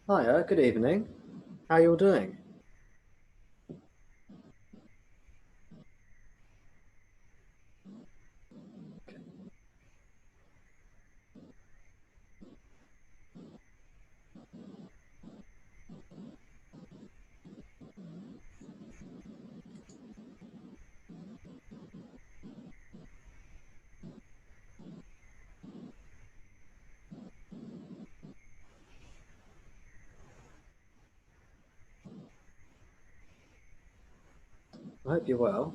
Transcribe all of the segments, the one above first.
Hiya, good evening. How you all doing? I hope you're well.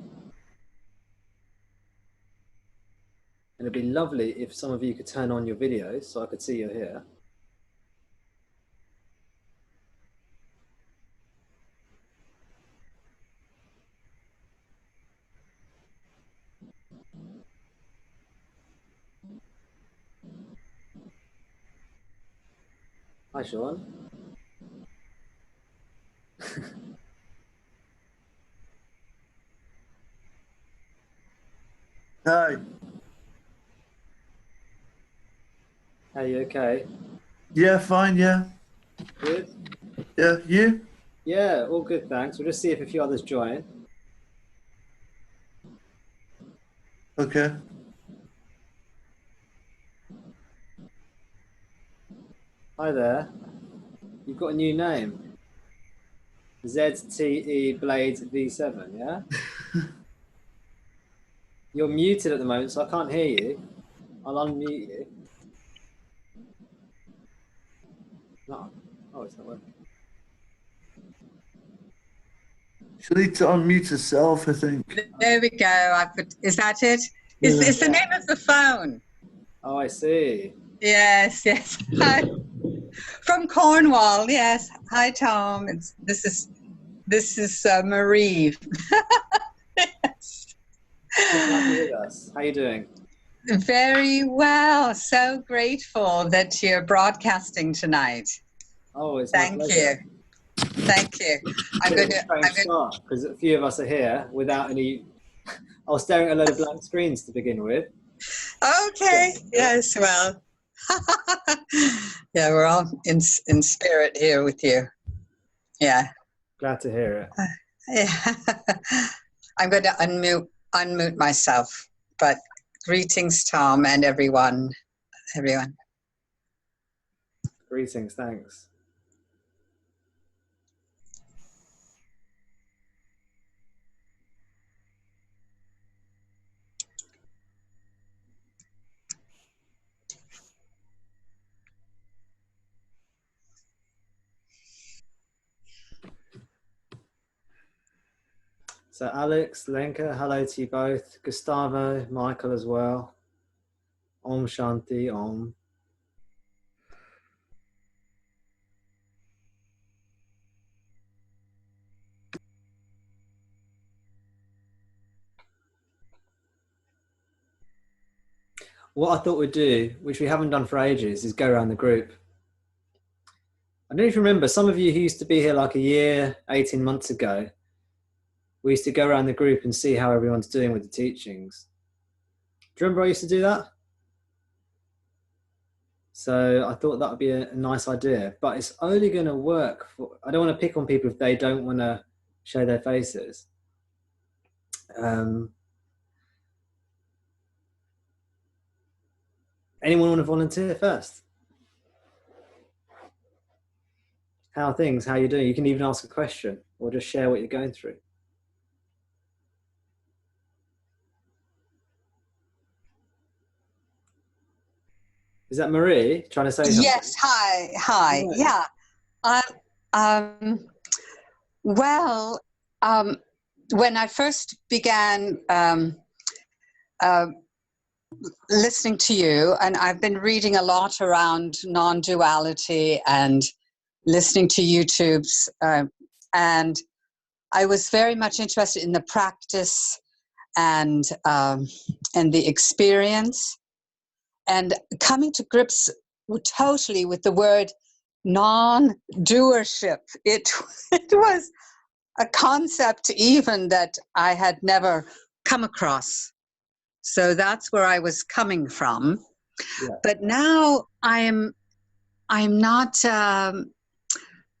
And it'd be lovely if some of you could turn on your videos so I could see you're here. Hi, Sean. Hi. Are you okay? Yeah, fine, yeah. Good? Yeah, you? Yeah, all good, thanks. We'll just see if a few others join. Okay. Hi there. You've got a new name. ZTE Blade V7, yeah? You're muted at the moment, so I can't hear you. I'll unmute you. No. Oh, it's not working. She'll need to unmute herself, I think. There we go. Is that it? It's the name of the phone. Oh, I see. Yes, yes. Hi. From Cornwall. Yes. Hi, Tom. This is Marie. Yes. Good to have you with us. How you doing? Very well. So grateful that you're broadcasting tonight. Oh, it's my Thank pleasure. you. Thank you. I'm going to. Because a few of us are here without any. I was staring at a load of blank screens to begin with. Okay. Yes. Well. Yeah, we're all in spirit here with you. Yeah. Glad to hear it. Yeah. I'm going to unmute myself. But greetings, Tom, and everyone. Greetings, thanks. So Alex, Lenka, hello to you both. Gustavo, Michael as well. Om Shanti, Om. What I thought we'd do, which we haven't done for ages, is go around the group. I don't know if you remember, some of you who used to be here like a year, 18 months ago, we used to go around the group and see how everyone's doing with the teachings. Do you remember I used to do that? So I thought that would be a nice idea, but it's only going to work for, I don't want to pick on people if they don't want to show their faces. Anyone want to volunteer first? How are things? How are you doing? You can even ask a question or just share what you're going through. Is that Marie trying to say something? Yes. Hi. Yeah. When I first began listening to you, and I've been reading a lot around non-duality and listening to YouTube's, and I was very much interested in the practice and the experience, and coming to grips totally with the word non-doership. It was a concept even that I had never come across. So that's where I was coming from. Yeah. But now I'm not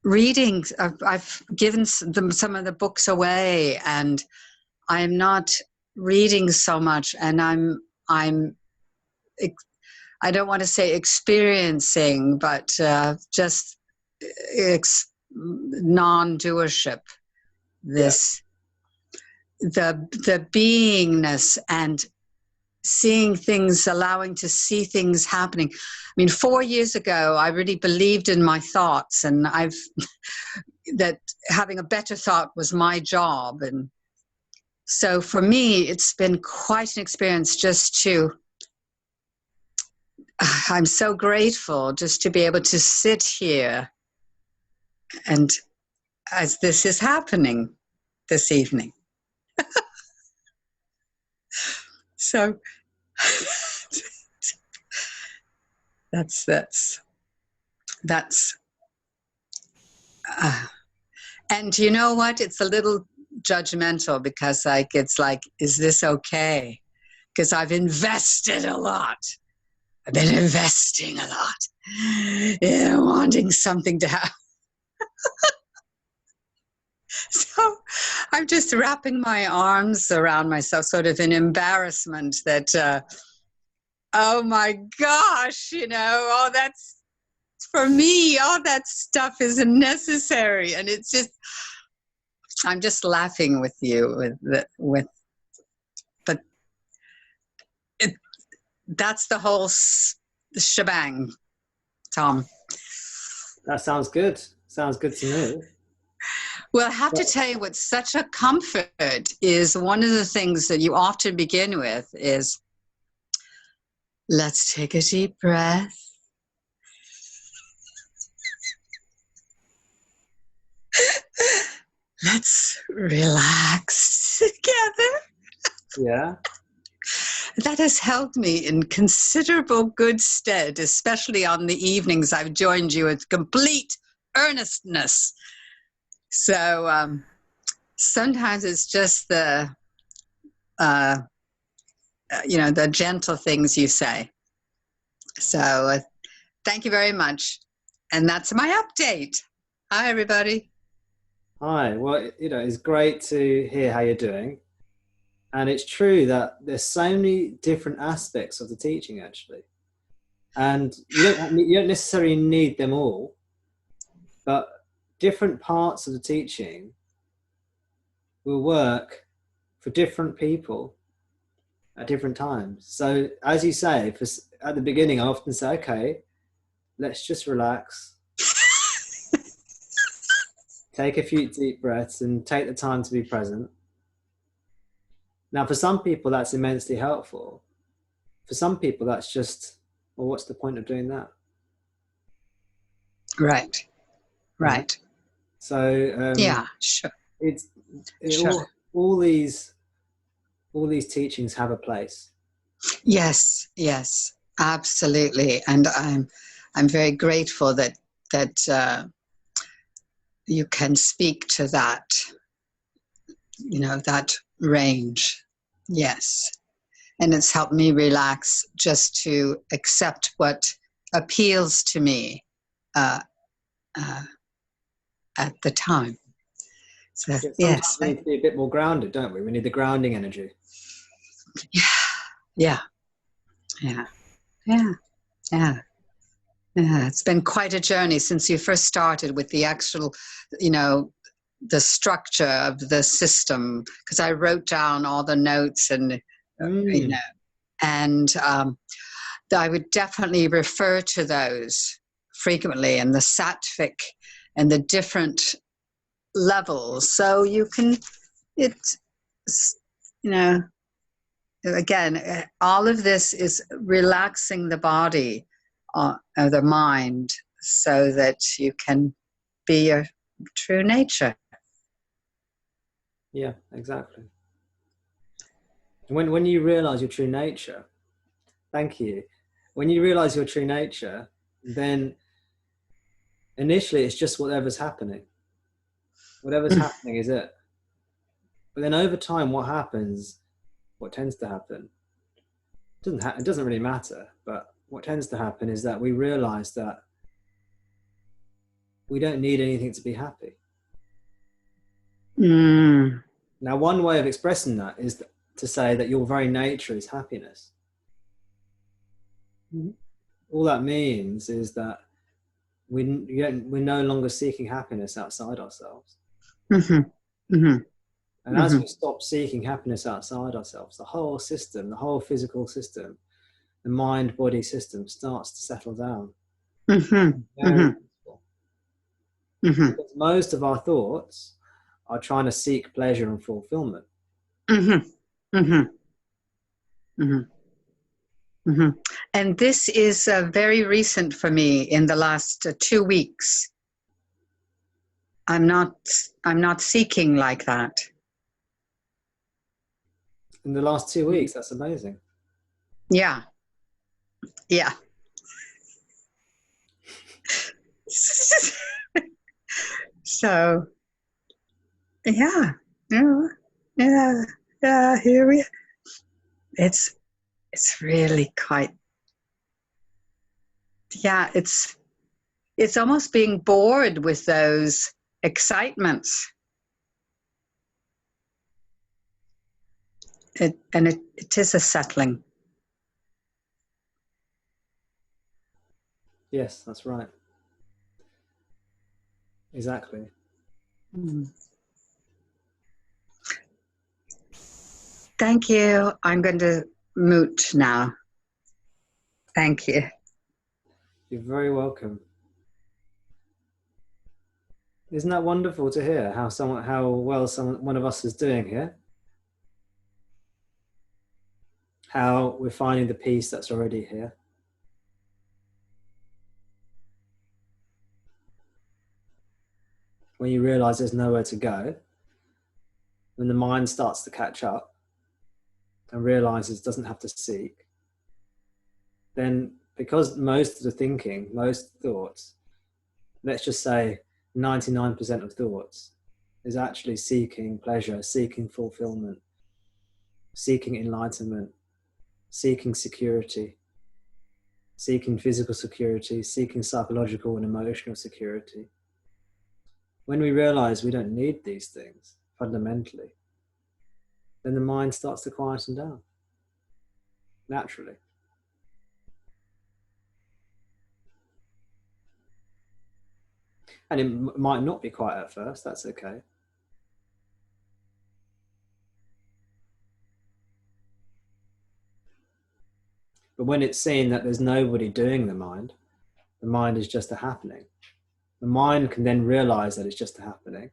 reading. I've given some of the books away, and I'm not reading so much, and I'm I don't want to say experiencing, but just non-doership. This the beingness and seeing things, allowing to see things happening. I mean, 4 years ago, I really believed in my thoughts, and that having a better thought was my job. And so for me, it's been quite an experience just to, I'm so grateful just to be able to sit here and as this is happening this evening. So that's and you know what? It's a little judgmental because it's like, is this okay? Because I've invested a lot. I've been investing a lot in wanting something to happen. So I'm just wrapping my arms around myself, sort of in embarrassment that, oh my gosh, all that's for me, all that stuff isn't necessary. And it's just, I'm just laughing with you but that's the whole shebang, Tom. That sounds good. Sounds good to me. Well, I have to tell you what's such a comfort is one of the things that you often begin with is, let's take a deep breath. Let's relax together. Yeah. That has held me in considerable good stead, especially on the evenings I've joined you with complete earnestness. So sometimes it's just the gentle things you say. So thank you very much. And that's my update. Hi, everybody. Hi. Well, it's great to hear how you're doing. And it's true that there's so many different aspects of the teaching, actually. And you don't necessarily need them all, but different parts of the teaching will work for different people at different times. So as you say, at the beginning, I often say, okay, let's just relax. Take a few deep breaths and take the time to be present. Now, for some people, that's immensely helpful. For some people, that's just, well, what's the point of doing that? Right. Right. So yeah, sure. Sure. All these teachings have a place. Yes, absolutely. And I'm very grateful that you can speak to that, that range. Yes. And it's helped me relax just to accept what appeals to me at the time. So, yes. We need to be a bit more grounded, don't we? We need the grounding energy. Yeah. It's been quite a journey since you first started with the actual, the structure of the system, because I wrote down all the notes and, and I would definitely refer to those frequently, and the sattvic and the different levels. So you can, again, all of this is relaxing the body or the mind so that you can be your true nature. Yeah, exactly. When you realize your true nature, thank you. When you realize your true nature, then initially it's just whatever's happening. Whatever's happening is it. But then over time, what tends to happen, it doesn't really matter, but what tends to happen is that we realize that we don't need anything to be happy. Mm. Now, one way of expressing that is to say that your very nature is happiness. Mm. All that means is that we're no longer seeking happiness outside ourselves. Mm-hmm. Mm-hmm. And as we stop seeking happiness outside ourselves, the whole system, the whole physical system, the mind-body system starts to settle down. Mm-hmm. Very peaceful. Mm-hmm. Because most of our thoughts are trying to seek pleasure and fulfillment. Mm-hmm. Mm-hmm. Mm-hmm. Mm-hmm. And this is very recent for me. In the last 2 weeks, I'm not seeking like that. In the last 2 weeks, that's amazing. Yeah. Yeah. So, yeah. Yeah. Here we. It's really quite. Yeah. It's almost being bored with those excitements. It is a settling. Yes, that's right. Exactly. Mm. Thank you. I'm going to moot now. Thank you. You're very welcome. Isn't that wonderful to hear how well one of us is doing here? How we're finding the peace that's already here. When you realize there's nowhere to go, when the mind starts to catch up and realizes it doesn't have to seek, then because most of the thinking, most thoughts, let's just say 99% of thoughts is actually seeking pleasure, seeking fulfillment, seeking enlightenment, seeking security, seeking physical security, seeking psychological and emotional security. When we realize we don't need these things fundamentally, then the mind starts to quieten down naturally. And it might not be quiet at first, that's okay. But when it's seen that there's nobody doing the mind is just a happening. The mind can then realize that it's just a happening.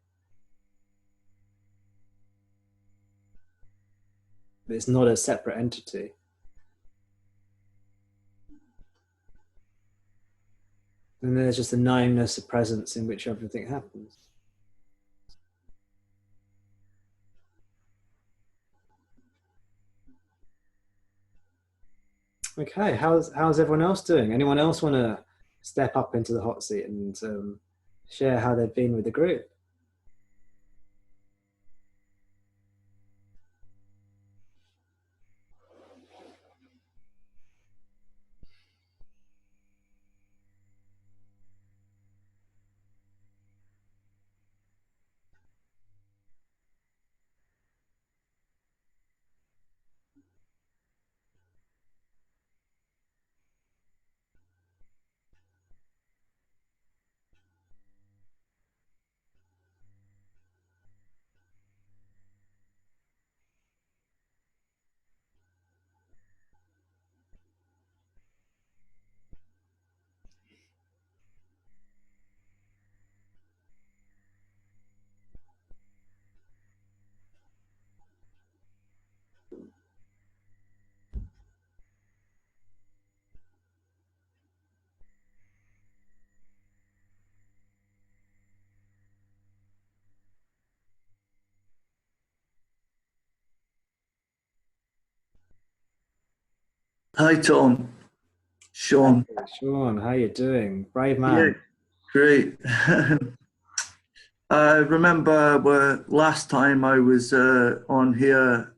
But it's not a separate entity. And there's just a knowingness, a presence in which everything happens. Okay, how's everyone else doing? Anyone else want to step up into the hot seat and share how they've been with the group? Hi, Tom. Sean. Hey, Sean, how you doing? Brave Yeah, man. great. I remember last time I was on here,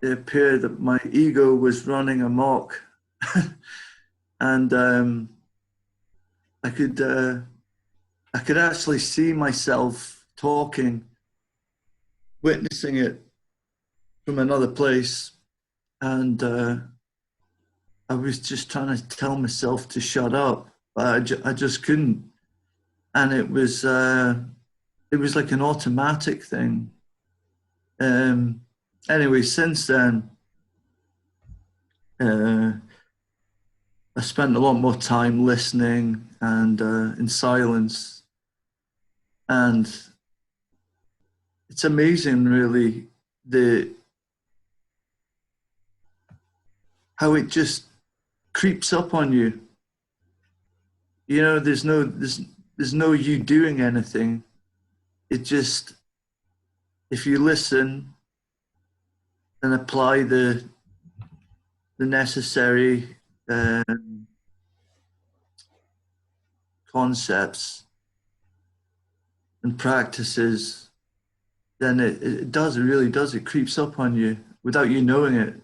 it appeared that my ego was running amok. and I could actually see myself talking, witnessing it from another place, and I was just trying to tell myself to shut up, but I just couldn't, and it was like an automatic thing. Anyway, since then, I spent a lot more time listening and in silence, and it's amazing, really, how it just creeps up on you. You know, there's no you doing anything. It just, if you listen and apply the necessary concepts and practices, then it does, it really does. It creeps up on you without you knowing it.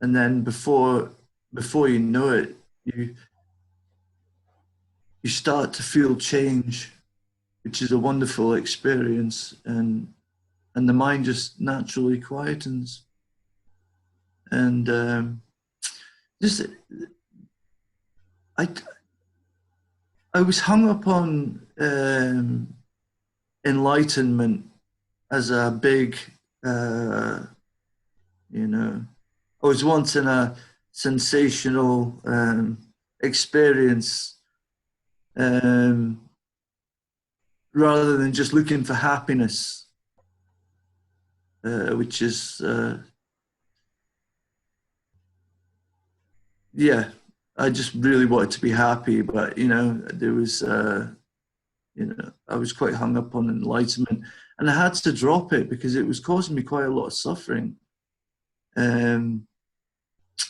And then before you know it, you start to feel change, which is a wonderful experience, and the mind just naturally quietens. And just I was hung up on enlightenment as a big, you know, I was once in a sensational experience, rather than just looking for happiness, which is, yeah, I just really wanted to be happy, but you know, there was, you know, I was quite hung up on enlightenment, and I had to drop it because it was causing me quite a lot of suffering.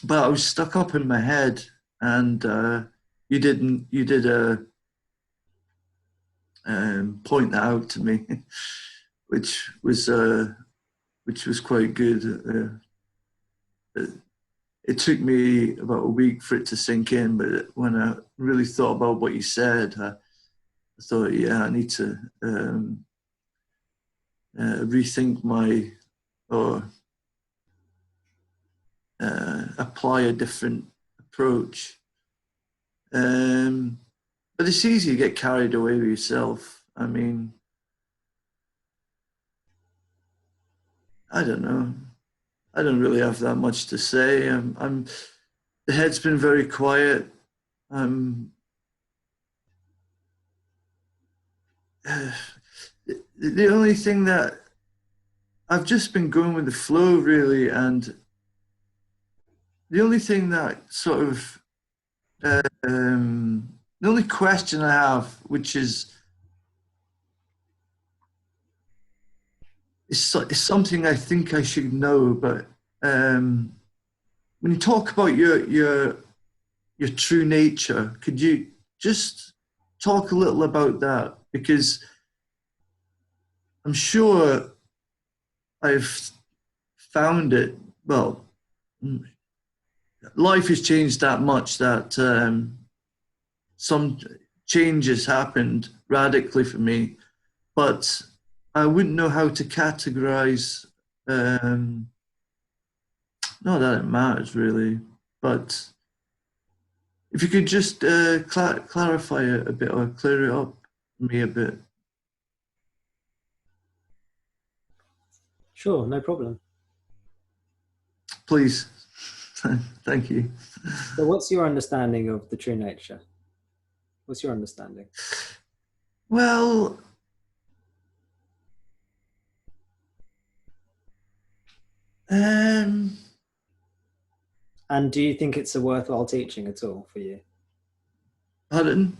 But I was stuck up in my head, and you did point that out to me, which was quite good. It took me about a week for it to sink in, but when I really thought about what you said, I thought, yeah, I need to rethink or apply a different approach. But it's easy to get carried away with yourself. I mean, I don't know. I don't really have that much to say. The head's been very quiet. The only thing that I've just been going with the flow, really, and the only thing that sort of the only question I have, which is something I think I should know, but when you talk about your true nature, could you just talk a little about that? Because I'm sure I've found it, well, life has changed that much that some changes happened radically for me, but I wouldn't know how to categorize, not that it matters really, but if you could just clarify it a bit or clear it up for me a bit. Sure, no problem. Please. Thank you. So what's your understanding of the true nature? What's your understanding? Well, and do you think it's a worthwhile teaching at all for you? Pardon?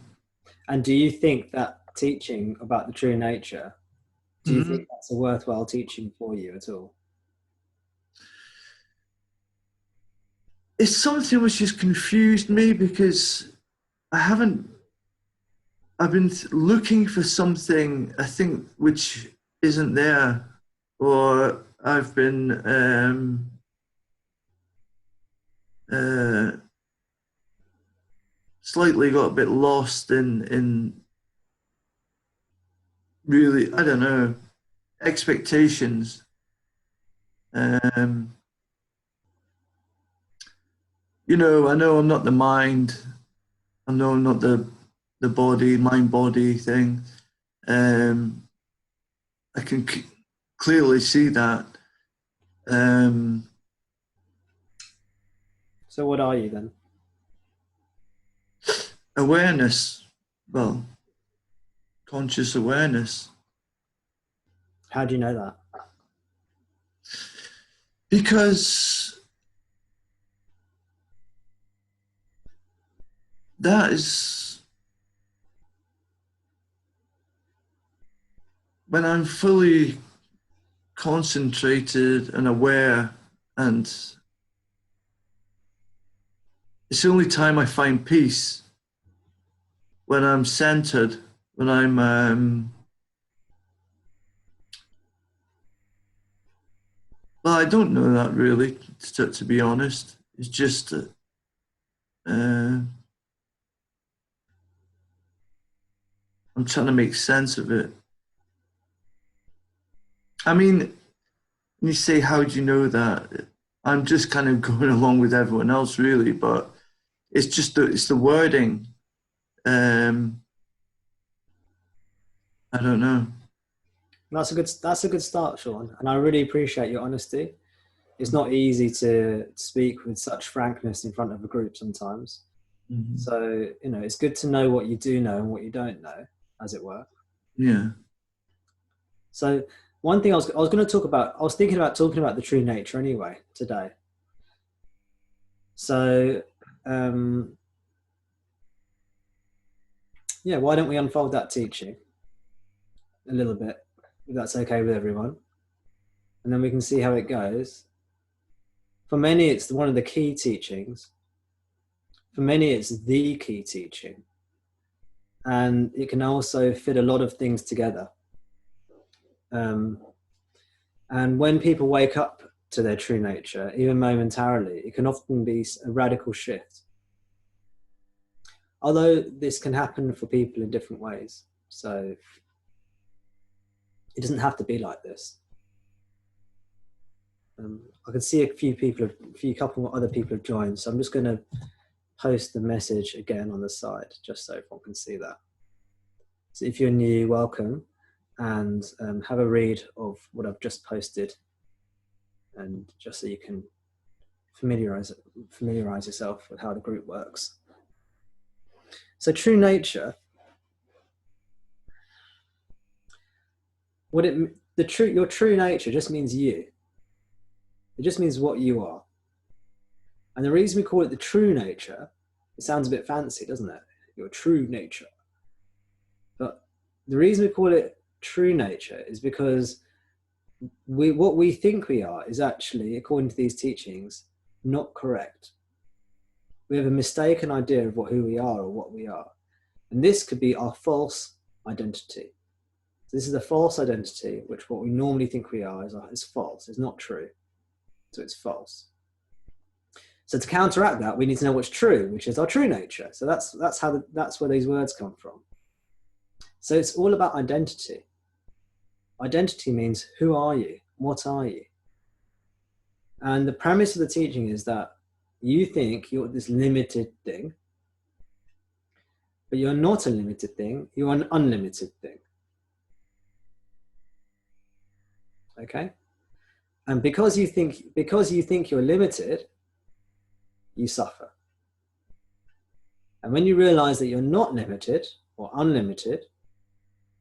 And do you think that teaching about the true nature, do you think that's a worthwhile teaching for you at all? It's something which has confused me because I've been looking for something, I think, which isn't there, or I've been slightly got a bit lost in really, I don't know, expectations. You know, I know I'm not the mind. I know I'm not the body, mind body thing. I can clearly see that. So what are you then? Awareness. Well, conscious awareness. How do you know that? Because that is when I'm fully concentrated and aware, and it's the only time I find peace, when I'm centered, when I'm well, I don't know that really, to be honest. It's just I'm trying to make sense of it. I mean, when you say, how do you know that? I'm just kind of going along with everyone else, really, but it's just it's the wording. I don't know. That's a good start, Sean, and I really appreciate your honesty. It's not easy to speak with such frankness in front of a group sometimes. Mm-hmm. So, you know, it's good to know what you do know and what you don't know, as it were. Yeah. So one thing I was going to talk about, I was thinking about talking about the true nature anyway today. So, yeah, why don't we unfold that teaching a little bit, if that's okay with everyone, and then we can see how it goes. For many, it's one of the key teachings. For many, it's the key teaching. And it can also fit a lot of things together. And when people wake up to their true nature, even momentarily, it can often be a radical shift. Although this can happen for people in different ways. So it doesn't have to be like this. I can see a couple of other people have joined, so I'm just going to post the message again on the side, just so everyone can see that. So if you're new, welcome, and have a read of what I've just posted, and just so you can familiarize yourself with how the group works. So true nature, your true nature just means you. It just means what you are. And the reason we call it the true nature, it sounds a bit fancy, doesn't it? Your true nature. But the reason we call it true nature is because what we think we are is actually, according to these teachings, not correct. We have a mistaken idea of who we are or what we are. And this could be our false identity. So this is a false identity, which what we normally think we are is false, is not true. So it's false. So to counteract that, we need to know what's true, which is our true nature. So that's where these words come from. So it's all about identity. Identity means, who are you? What are you? And the premise of the teaching is that you think you're this limited thing, but you're not a limited thing, you're an unlimited thing. Okay? And because you think you're limited, you suffer. And when you realize that you're not limited or unlimited,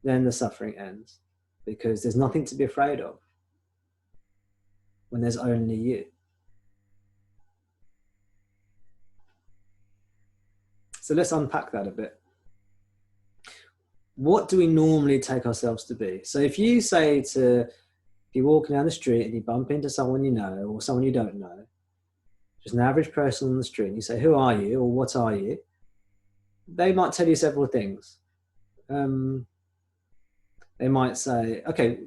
then the suffering ends, because there's nothing to be afraid of when there's only you. So let's unpack that a bit. What do we normally take ourselves to be? So if you say if you're walking down the street and you bump into someone you know or someone you don't know, just an average person on the street, and you say, who are you or what are you? They might tell you several things. They might say, okay,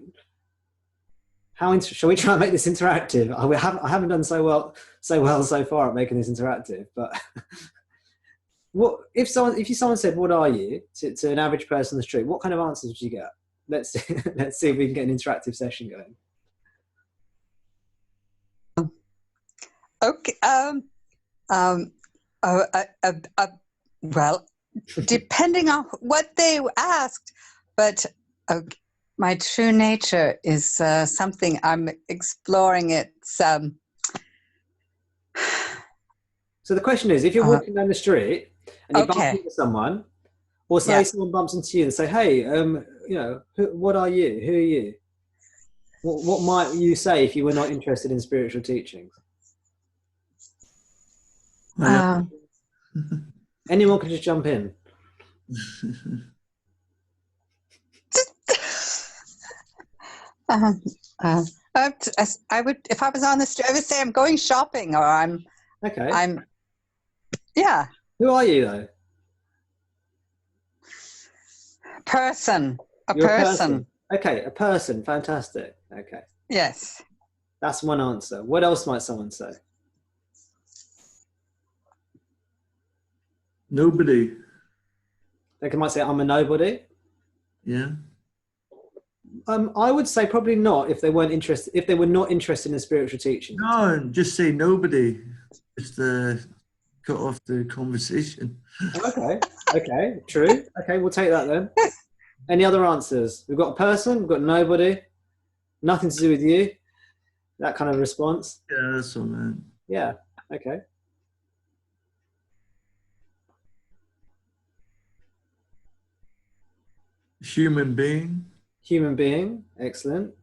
shall we try and make this interactive? I haven't done so well so far at making this interactive, but What if someone said, "What are you?" to an average person on the street? What kind of answers would you get? Let's see, let's see if we can get an interactive session going. Okay. Well, depending on what they asked, but my true nature is something I'm exploring. It's So the question is, if you're walking down the street and you bump into someone, or say someone bumps into you and say, "Hey, what are you? Who are you?" What might you say if you were not interested in spiritual teachings? Anyone can just jump in. I would, if I was on the street, I would say I'm going shopping, or I'm. Yeah. Who are you though? Person. You're a person. Okay, a person. Fantastic. Okay. Yes. That's one answer. What else might someone say? Nobody. They might say, "I'm a nobody." Yeah. I would say probably not if they weren't interested. If they were not interested in spiritual teaching. No, just say nobody. Just cut off the conversation. Okay, true. Okay, we'll take that then. Any other answers? We've got a person, we've got nobody, nothing to do with you. That kind of response. Yeah, that's what I meant. Yeah, okay. Human being. Human being, excellent.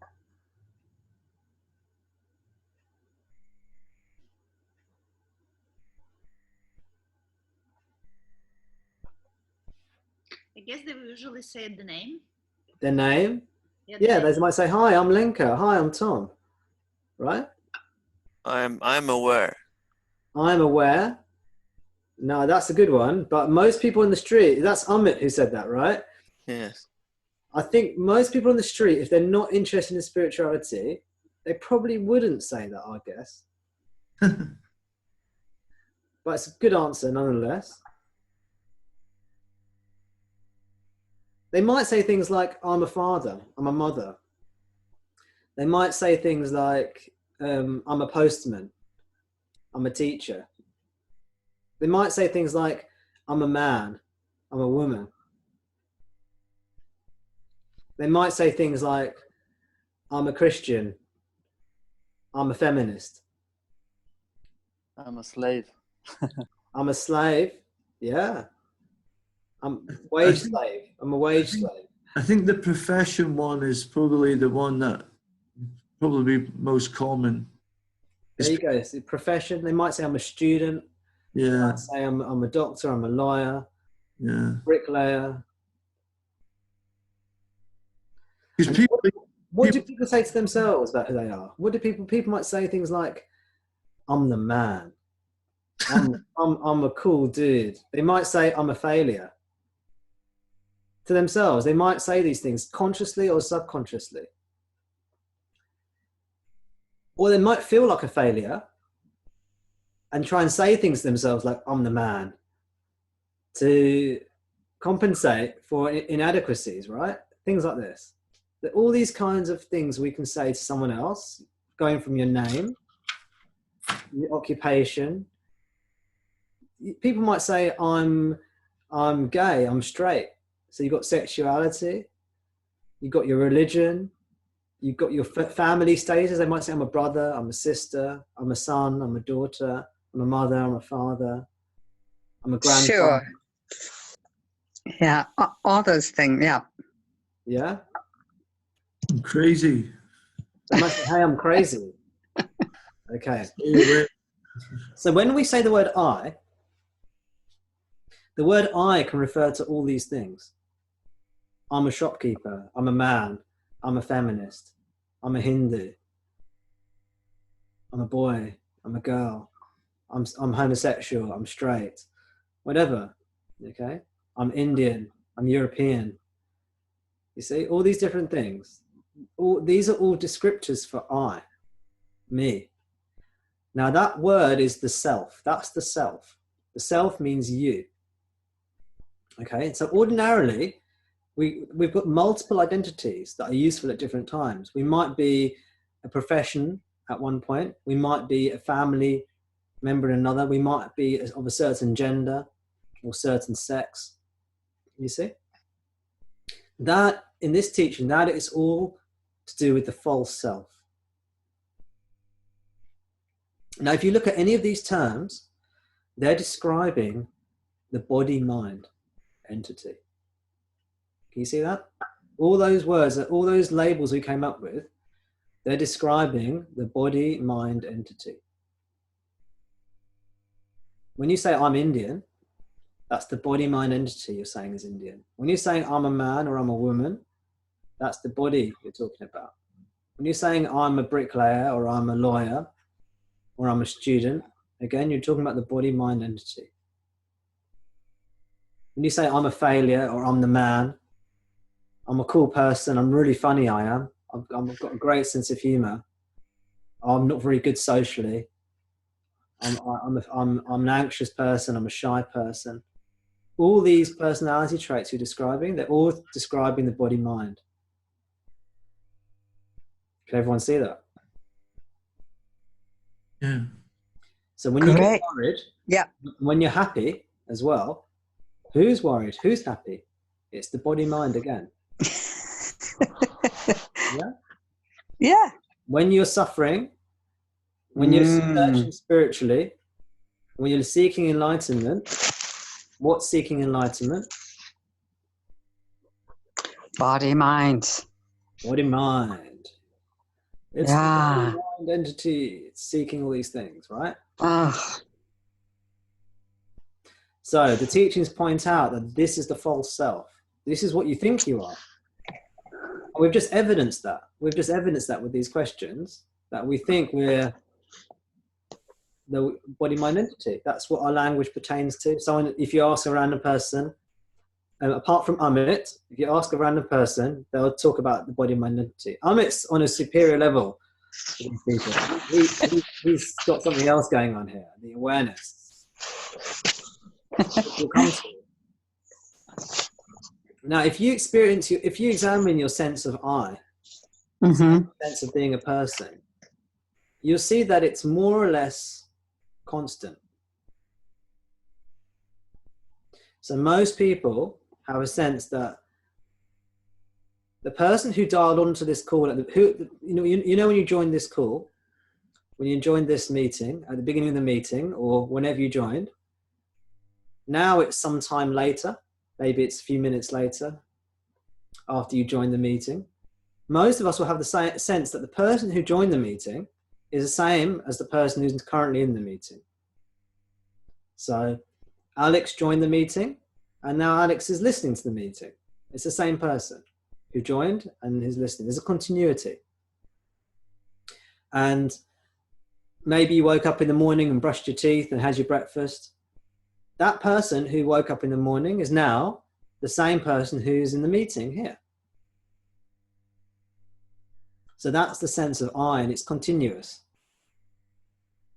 I guess they usually say the name. Their name? Yeah, they might say, "Hi, I'm Lenka. Hi, I'm Tom." Right? I'm aware. I'm aware. No, that's a good one. But most people in the street, that's Amit who said that, right? Yes. I think most people on the street, if they're not interested in spirituality, they probably wouldn't say that, I guess. But it's a good answer nonetheless. They might say things like, "I'm a father, I'm a mother." They might say things like, "I'm a postman, I'm a teacher." They might say things like, "I'm a man, I'm a woman." They might say things like, "I'm a Christian, I'm a feminist. I'm a slave." I'm a slave." Yeah. I'm a wage slave. I'm a wage slave. I think the profession one is probably the one that probably most common. There you go. It's the profession. They might say, "I'm a student." Yeah. They might say, I'm a doctor, I'm a lawyer, Yeah. bricklayer. Because people, what do people say to themselves about who they are? What do people might say things like, "I'm the man. I'm a cool dude." They might say, "I'm a failure." To themselves, they might say these things consciously or subconsciously. Or they might feel like a failure and try and say things to themselves like, "I'm the man," to compensate for inadequacies, right? Things like this. All these kinds of things we can say to someone else, going from your name, your occupation. People might say, I'm gay, I'm straight." So you've got sexuality, you've got your religion, you've got your family status. They might say, "I'm a brother, I'm a sister, I'm a son, I'm a daughter, I'm a mother, I'm a father, I'm a grandfather." Sure. Yeah, all those things, yeah. Yeah? I'm crazy. They might say, "Hey, I'm crazy." Okay. So when we say the word "I," the word "I" can refer to all these things. I'm a shopkeeper, I'm a man, I'm a feminist, I'm a Hindu, I'm a boy, I'm a girl, I'm homosexual, I'm straight, whatever, okay? I'm Indian, I'm European. You see, all these different things. These are all descriptors for I, me. Now that word is the self. That's the self. The self means you. Okay, so ordinarily, we've got multiple identities that are useful at different times. We might be a profession at one point. We might be a family member in another. We might be of a certain gender or certain sex. You see? That, in this teaching, that is all to do with the false self. Now, if you look at any of these terms, they're describing the body-mind entity. Can you see that? All those words, all those labels we came up with, they're describing the body-mind entity. When you say I'm Indian, that's the body-mind entity you're saying is Indian. When you're saying I'm a man or I'm a woman, that's the body you're talking about. When you're saying I'm a bricklayer or I'm a lawyer or I'm a student, again, you're talking about the body-mind entity. When you say I'm a failure or I'm the man, I'm a cool person, I'm really funny, I am. I've got a great sense of humor. I'm not very good socially. I'm an anxious person, I'm a shy person. All these personality traits you're describing, they're all describing the body-mind. Can everyone see that? Yeah. So when you Great. get worried, Yeah. when you're happy as well, who's worried? Who's happy? It's the body-mind again. Yeah. Yeah. When you're suffering, when you're searching spiritually, when you're seeking enlightenment, what's seeking enlightenment? Body, mind. Body-mind. It's the body-mind entity. It's seeking all these things, right? Oh. So the teachings point out that this is the false self. This is what you think you are. And we've just evidenced that. We've just evidenced that with these questions, that we think we're the body-mind entity. That's what our language pertains to. Someone, if you ask a random person, apart from Amit, if you ask a random person, they'll talk about the body-mind entity. Amit's on a superior level to these people. He's got something else going on here, the awareness. We'll come to it. Now, if you examine your sense of I, sense of being a person, you'll see that it's more or less constant. So most people have a sense that the person who dialed onto this call, you know when you joined this call, when you joined this meeting, at the beginning of the meeting, or whenever you joined, now it's some time later, maybe it's a few minutes later, after you joined the meeting. Most of us will have the sense that the person who joined the meeting is the same as the person who's currently in the meeting. So Alex joined the meeting, and now Alex is listening to the meeting. It's the same person who joined and who's listening. There's a continuity. And maybe you woke up in the morning and brushed your teeth and had your breakfast. That person who woke up in the morning is now the same person who's in the meeting here. So that's the sense of I, and it's continuous.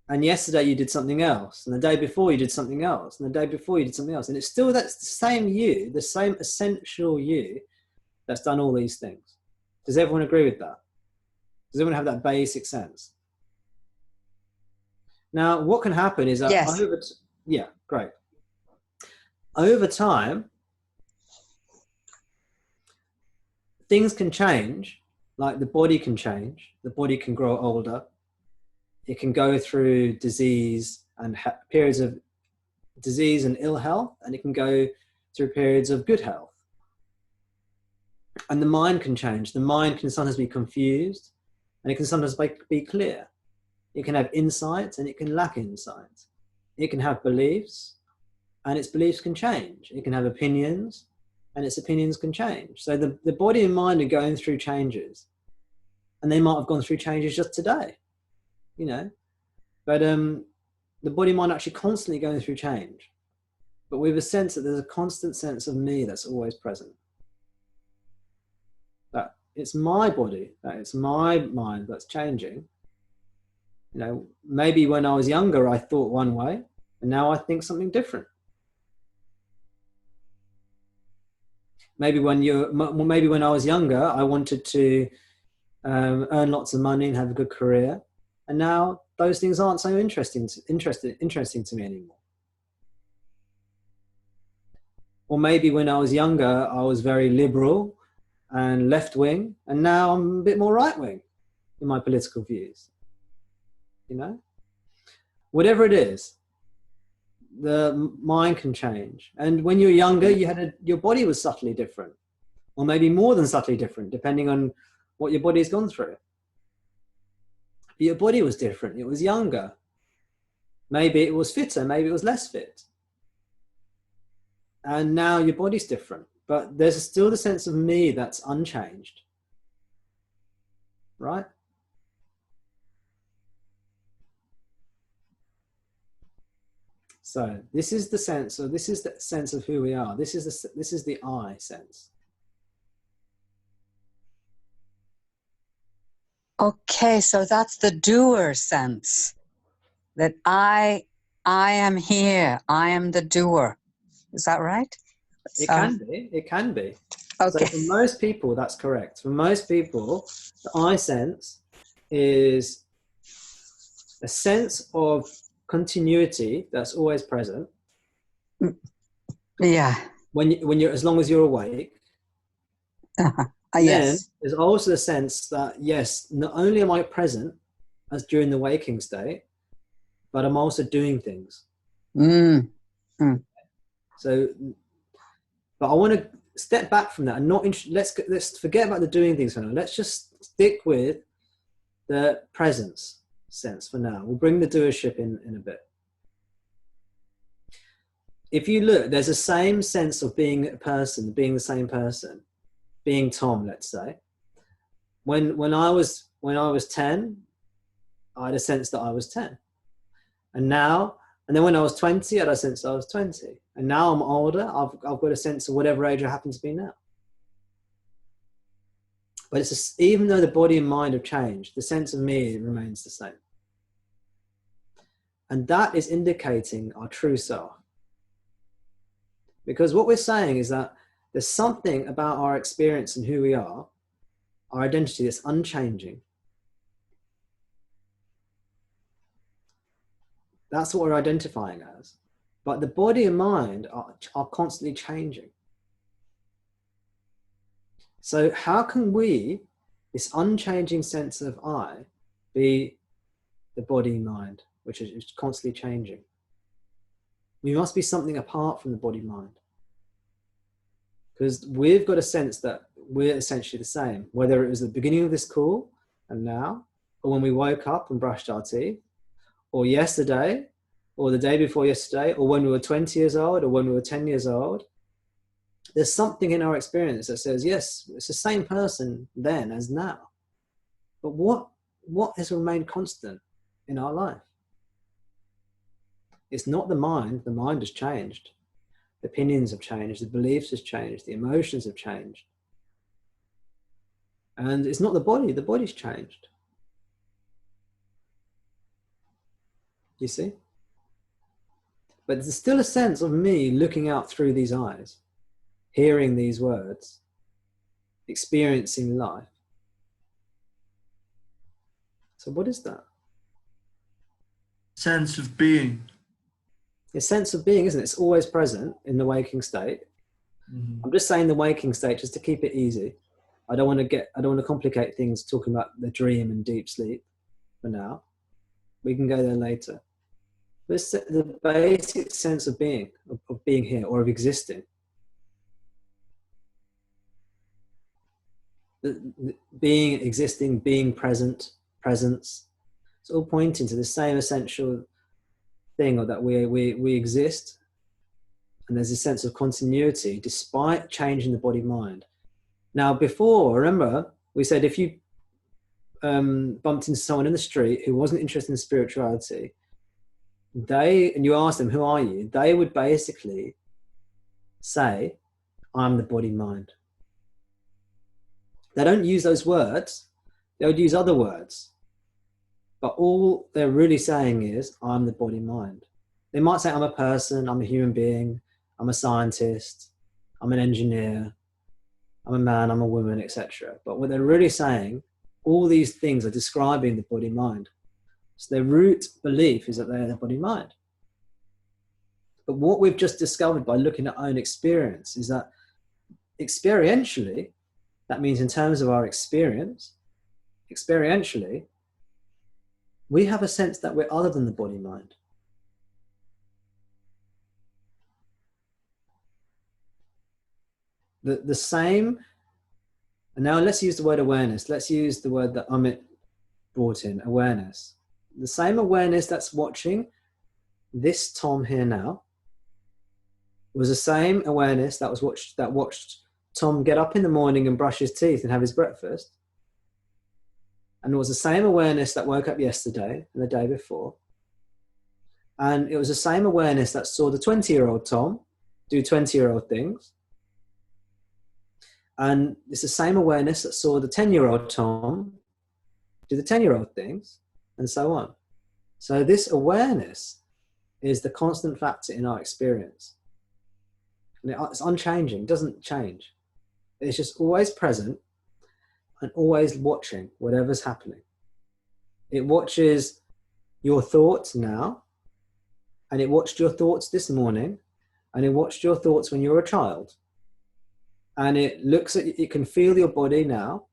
And yesterday you did something else, and the day before you did something else, and the day before you did something else. And it's still that's the same you, the same essential you that's done all these things. Does everyone agree with that? Does everyone have that basic sense? Now, what can happen is that Yes. great. Over time, things can change, like the body can change, the body can grow older, it can go through disease and periods of disease and ill health, and it can go through periods of good health. And the mind can change. The mind can sometimes be confused, and it can sometimes be clear. It can have insight, and it can lack insight. It can have beliefs, and its beliefs can change. It can have opinions, and its opinions can change. So the body and mind are going through changes, and they might have gone through changes just today, you know. But the body and mind are actually constantly going through change. But we have a sense that there's a constant sense of me that's always present. That it's my body, that it's my mind that's changing. You know, maybe when I was younger, I thought one way, and now I think something different. Maybe when I was younger, I wanted to earn lots of money and have a good career, and now those things aren't so interesting to me anymore. Or maybe when I was younger, I was very liberal and left-wing, and now I'm a bit more right-wing in my political views. You know, whatever it is, the mind can change. And when you were younger, your body was subtly different, or maybe more than subtly different, depending on what your body's gone through. But your body was different. It was younger. Maybe it was fitter. Maybe it was less fit. And now your body's different. But there's still the sense of me that's unchanged. Right? So this is the sense of who we are. This is the I sense. Okay, so that's the doer sense, that I am here, I am the doer. Is that right? It can be. Okay. So for most people, that's correct. For most people, the I sense is a sense of continuity that's always present. Yeah. When you're, as long as you're awake. Then Yes. there's also the sense that, yes, not only am I present as during the waking state, but I'm also doing things. So, but I want to step back from that and let's forget about the doing things for now. Let's just stick with the presence sense for now. We'll bring the doership in a bit. If you look, there's the same sense of being a person, being the same person, being Tom, let's say. When I was 10, I had a sense that I was 10. And then when I was 20, I had a sense that I was 20. And now I'm older, I've got a sense of whatever age I happen to be now. But even though the body and mind have changed, the sense of me remains the same. And that is indicating our true self. Because what we're saying is that there's something about our experience and who we are, our identity, that's unchanging. That's what we're identifying as. But the body and mind are constantly changing. So how can we, this unchanging sense of I, be the body and mind, which is constantly changing? We must be something apart from the body mind. Because we've got a sense that we're essentially the same, whether it was the beginning of this call and now, or when we woke up and brushed our teeth, or yesterday, or the day before yesterday, or when we were 20 years old, or when we were 10 years old. There's something in our experience that says, yes, it's the same person then as now. But what has remained constant in our life? It's not the mind has changed. The opinions have changed, the beliefs have changed, the emotions have changed. And it's not the body's changed. You see? But there's still a sense of me looking out through these eyes, hearing these words, experiencing life. So what is that? Sense of being. A sense of being, isn't it? It's always present in the waking state. Mm-hmm. I'm just saying the waking state just to keep it easy. I don't want to complicate things talking about the dream and deep sleep for now. We can go there later. But it's the basic sense of being, of being here, or of existing. Being, existing, being present, presence. It's all pointing to the same essential thing, or that we exist, and there's a sense of continuity despite changing the body mind. Now, before, remember, we said if you bumped into someone in the street who wasn't interested in spirituality, and you asked them, who are you? They would basically say, I'm the body mind. They don't use those words, they would use other words. But all they're really saying is, I'm the body mind. They might say, I'm a person, I'm a human being, I'm a scientist, I'm an engineer, I'm a man, I'm a woman, etc. But what they're really saying, all these things are describing the body-mind. So their root belief is that they're the body-mind. But what we've just discovered by looking at our own experience is that experientially, that means in terms of our experience, experientially, we have a sense that we're other than the body-mind. The same, and now let's use the word awareness. Let's use the word that Amit brought in, awareness. The same awareness that's watching this Tom here now was the same awareness that watched Tom get up in the morning and brush his teeth and have his breakfast. And it was the same awareness that woke up yesterday and the day before. And it was the same awareness that saw the 20-year-old Tom do 20-year-old things. And it's the same awareness that saw the 10-year-old Tom do the 10-year-old things, and so on. So this awareness is the constant factor in our experience. And it's unchanging, it doesn't change. It's just always present and always watching whatever's happening. It watches your thoughts now, and it watched your thoughts this morning, and it watched your thoughts when you were a child. And it looks at, it can feel your body now,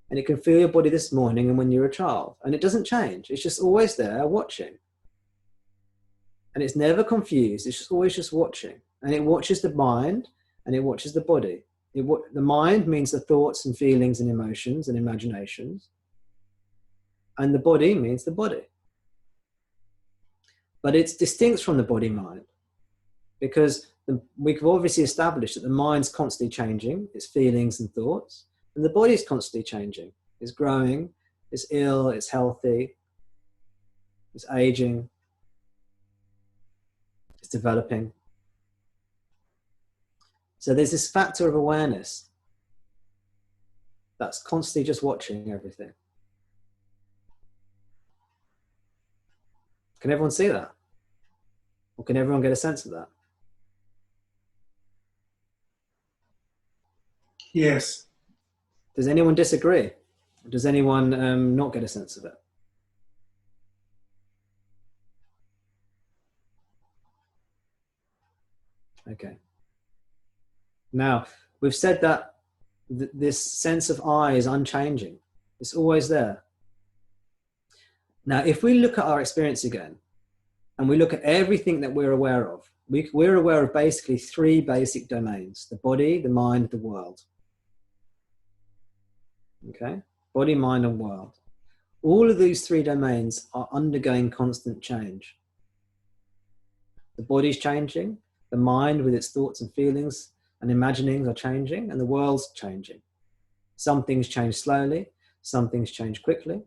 and it can feel your body this morning and when you're a child. And it doesn't change. It's just always there watching. And it's never confused. It's just always just watching. And it watches the mind and it watches the body. The mind means the thoughts and feelings and emotions and imaginations. And the body means the body. But it's distinct from the body-mind because we've obviously established that the mind's constantly changing, its feelings and thoughts, and the body's constantly changing. It's growing, it's ill, it's healthy, it's aging, it's developing. So there's this factor of awareness that's constantly just watching everything. Can everyone see that? Or can everyone get a sense of that? Yes. Does anyone disagree? Or does anyone not get a sense of it? Okay. Now, we've said that this sense of I is unchanging. It's always there. Now, if we look at our experience again, and we look at everything that we're aware of, we're aware of basically three basic domains: the body, the mind, the world. Okay? Body, mind, and world. All of these three domains are undergoing constant change. The body's changing, the mind with its thoughts and feelings and imaginings are changing, and the world's changing. Some things change slowly, some things change quickly,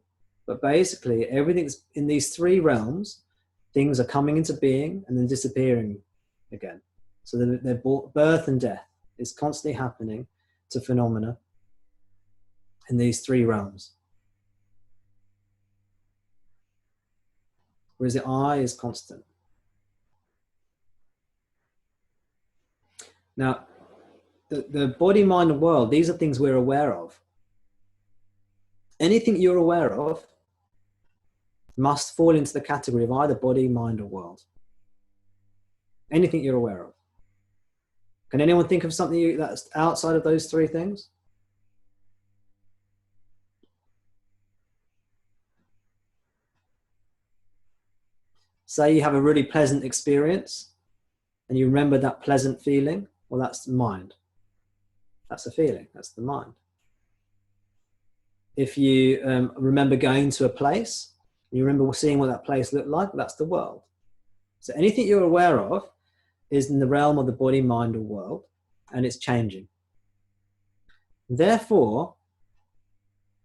but basically everything's in these three realms. Things are coming into being and then disappearing again. So their birth and death is constantly happening to phenomena in these three realms. Whereas the I is constant. Now, the body, mind, and world, these are things we're aware of. Anything you're aware of must fall into the category of either body, mind, or world. Anything you're aware of. Can anyone think of something that's outside of those three things? Say you have a really pleasant experience and you remember that pleasant feeling. Well, that's the mind. That's a feeling. That's the mind. If you remember going to a place, you remember seeing what that place looked like, that's the world. So anything you're aware of is in the realm of the body, mind, or world, and it's changing. Therefore,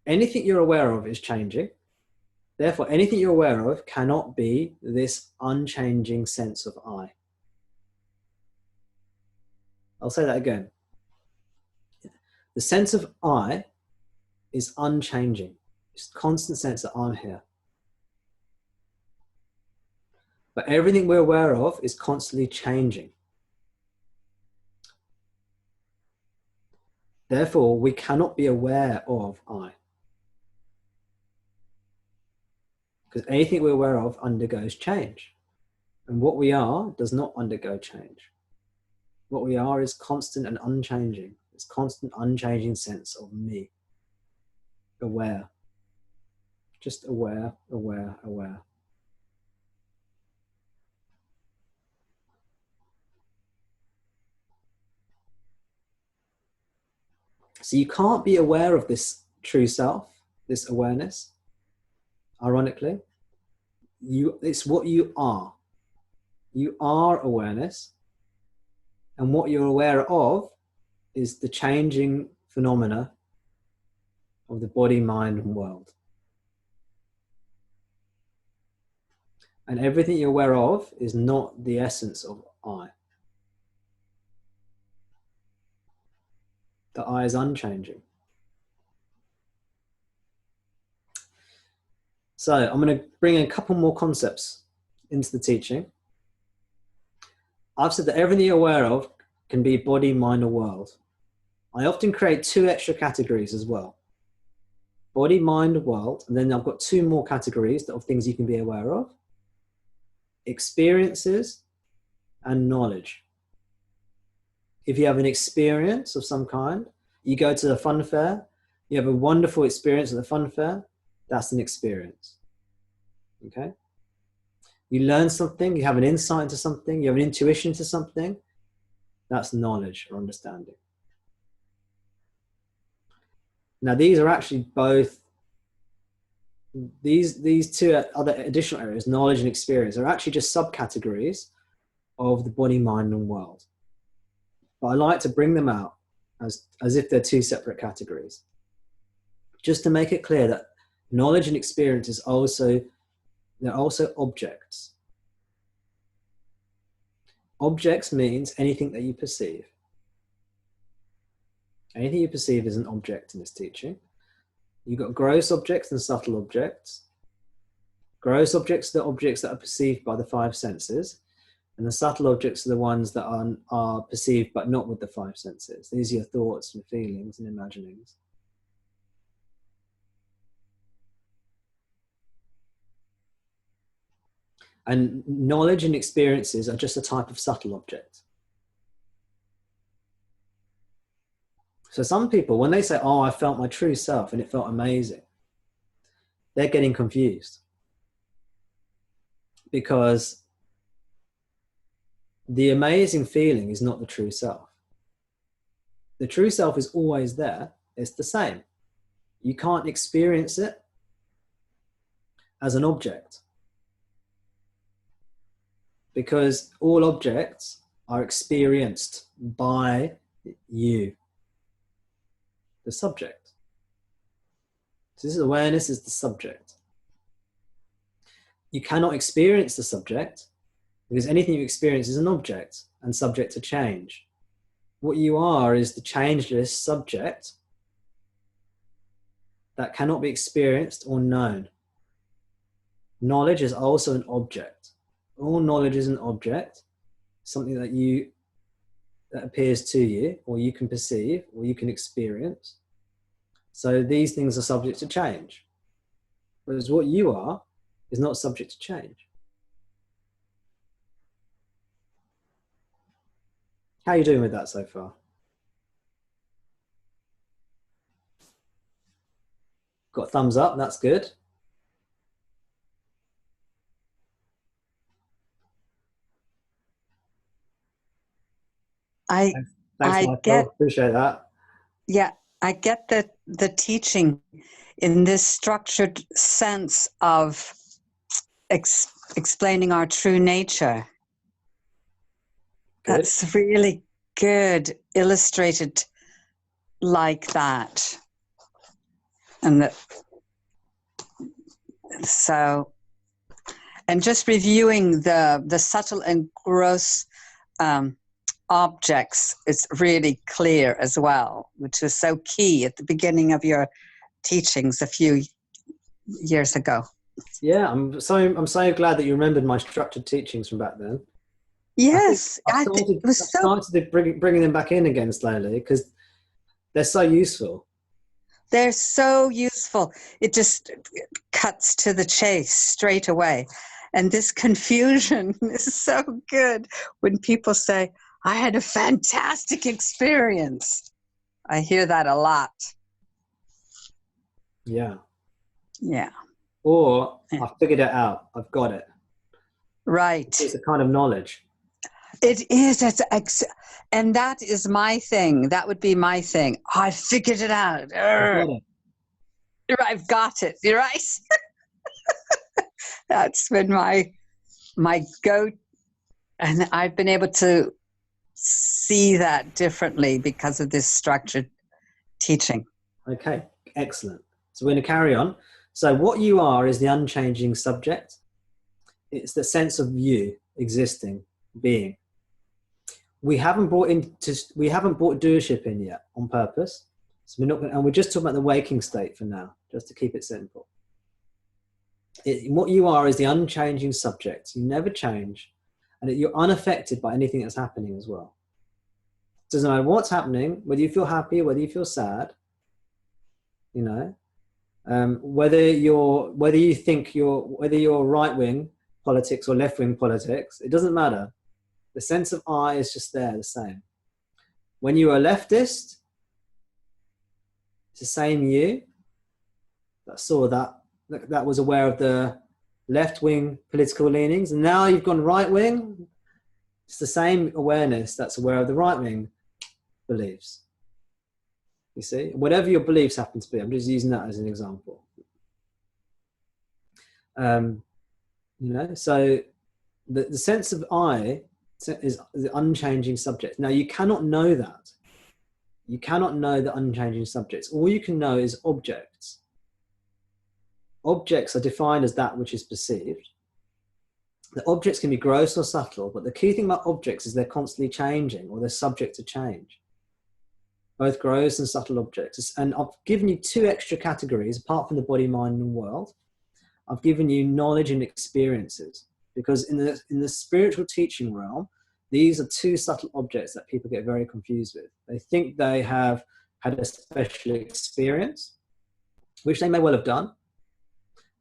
anything you're aware of is changing. Therefore, anything you're aware of cannot be this unchanging sense of I. I'll say that again. The sense of I is unchanging. It's a constant sense that I'm here. But everything we're aware of is constantly changing. Therefore, we cannot be aware of I. Because anything we're aware of undergoes change. And what we are does not undergo change. What we are is constant and unchanging. This constant, unchanging sense of me. Aware. Just aware, aware, aware. So you can't be aware of this true self, this awareness, ironically. It's what you are. You are awareness. And what you're aware of is the changing phenomena of the body, mind, and world. And everything you're aware of is not the essence of I. The I is unchanging. So I'm going to bring a couple more concepts into the teaching. I've said that everything you're aware of can be body, mind, or world. I often create 2 extra categories as well. Body, mind, world, and then I've got 2 more categories of things you can be aware of. Experiences and knowledge. If you have an experience of some kind, you go to the fun fair, you have a wonderful experience at the fun fair, that's an experience. Okay? You learn something, you have an insight into something, you have an intuition to something, that's knowledge or understanding. Now these are actually both, these 2 other additional areas, knowledge and experience, are actually just subcategories of the body, mind, and world. But I like to bring them out as if they're 2 separate categories. Just to make it clear that knowledge and experience is they're also objects. Objects means anything that you perceive. Anything you perceive is an object in this teaching. You've got gross objects and subtle objects. Gross objects are the objects that are perceived by the 5 senses, and the subtle objects are the ones that are perceived but not with the 5 senses. These are your thoughts and feelings and imaginings. And knowledge and experiences are just a type of subtle object. So some people, when they say, oh, I felt my true self and it felt amazing, they're getting confused. Because the amazing feeling is not the true self. The true self is always there. It's the same. You can't experience it as an object. Because all objects are experienced by you, the subject. So this awareness is the subject. You cannot experience the subject because anything you experience is an object and subject to change. What you are is the changeless subject that cannot be experienced or known. Knowledge is also an object. All knowledge is an object, something that appears to you, or you can perceive, or you can experience. So these things are subject to change. Whereas what you are is not subject to change. How are you doing with that so far? Got a thumbs up, that's good. Thanks, Michael. Appreciate that. Yeah, I get the teaching in this structured sense of explaining our true nature. Good. That's really good, illustrated like that. And and just reviewing the subtle and gross objects is really clear as well, which was so key at the beginning of your teachings a few years ago. Yeah, I'm so glad that you remembered my structured teachings from back then. Yes, I've started bringing them back in again slowly because They're so useful. They're so useful. It just cuts to the chase straight away. And this confusion is so good when people say, I had a fantastic experience. I hear that a lot. Yeah. Yeah. Or I figured it out. I've got it. Right. It's a kind of knowledge. It is. And that is my thing. That would be my thing. I figured it out. I've got it. You're right. That's been my go. And I've been able to see that differently because of this structured teaching. Okay, excellent. So we're going to carry on. So what you are is the unchanging subject. It's the sense of you existing, being. We haven't brought doership in yet on purpose. So we're not going, and we're just talking about the waking state for now, just to keep it simple. What you are is the unchanging subject. You never change, and you're unaffected by anything that's happening as well. It doesn't matter what's happening, whether you feel happy, whether you feel sad, you know, whether you're right wing politics or left wing politics, it doesn't matter. The sense of I is just there, the same. When you are a leftist, it's the same you that saw that was aware of the left-wing political leanings, and now you've gone right-wing. It's the same awareness that's aware of the right-wing beliefs. You see, whatever your beliefs happen to be, I'm just using that as an example. You know, so the sense of I is the unchanging subject. Now, you cannot know that. You cannot know the unchanging subjects. All you can know is objects. Objects are defined as that which is perceived. The objects can be gross or subtle, but the key thing about objects is they're constantly changing, or they're subject to change. Both gross and subtle objects. And I've given you two extra categories, apart from the body, mind, and world. I've given you knowledge and experiences, because in the spiritual teaching realm, these are two subtle objects that people get very confused with. They think they have had a special experience, which they may well have done,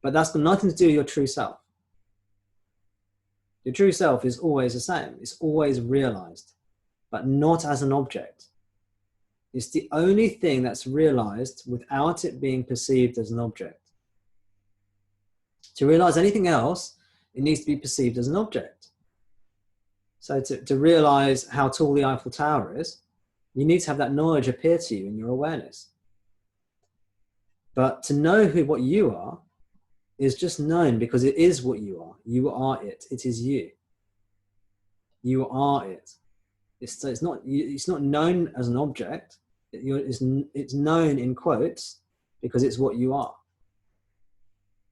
but that's got nothing to do with your true self. Your true self is always the same. It's always realized, but not as an object. It's the only thing that's realized without it being perceived as an object. To realize anything else, it needs to be perceived as an object. So to realize how tall the Eiffel Tower is, you need to have that knowledge appear to you in your awareness. But to know what you are is just known because it is what you are. You are it. It is you. You are it. It's not known as an object. It's known in quotes because it's what you are.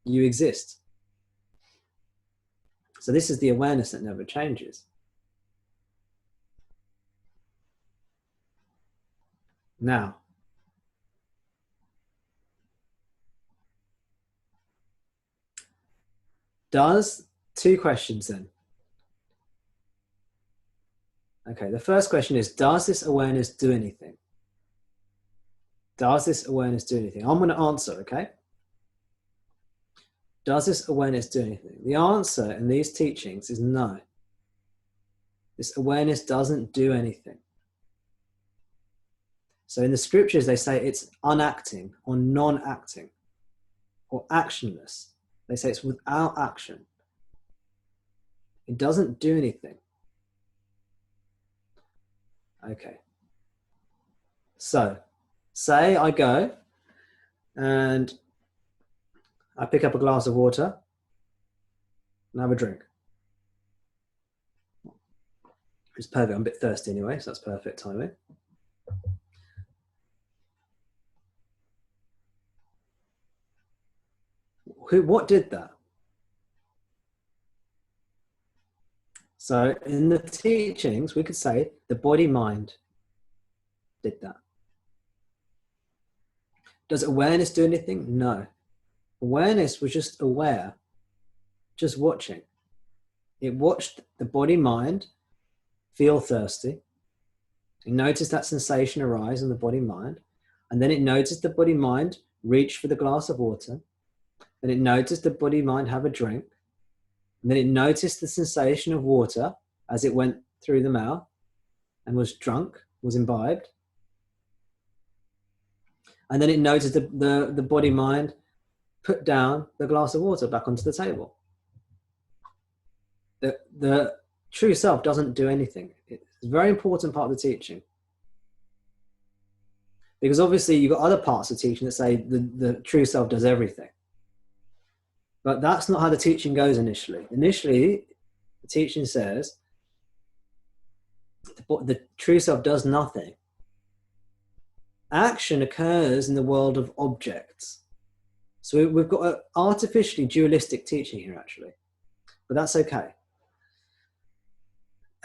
You exist. So this is the awareness that never changes. Now, two questions then. Okay, the first question is, does this awareness do anything? Does this awareness do anything? I'm going to answer, okay? Does this awareness do anything? The answer in these teachings is no. This awareness doesn't do anything. So in the scriptures, they say it's unacting or non-acting or actionless. They say it's without action. It doesn't do anything. Okay. So, say I go and I pick up a glass of water and have a drink. It's perfect. I'm a bit thirsty anyway, so that's perfect timing. What did that? So in the teachings, we could say the body-mind did that. Does awareness do anything? No. Awareness was just aware, just watching. It watched the body-mind feel thirsty. It noticed that sensation arise in the body-mind. And then it noticed the body-mind reach for the glass of water. Then it noticed the body-mind have a drink. And then it noticed the sensation of water as it went through the mouth and was drunk, was imbibed. And then it noticed the body-mind put down the glass of water back onto the table. The true self doesn't do anything. It's a very important part of the teaching. Because obviously you've got other parts of teaching that say the true self does everything. But that's not how the teaching goes initially. Initially, the teaching says the true self does nothing. Action occurs in the world of objects. So we've got an artificially dualistic teaching here, actually. But that's okay.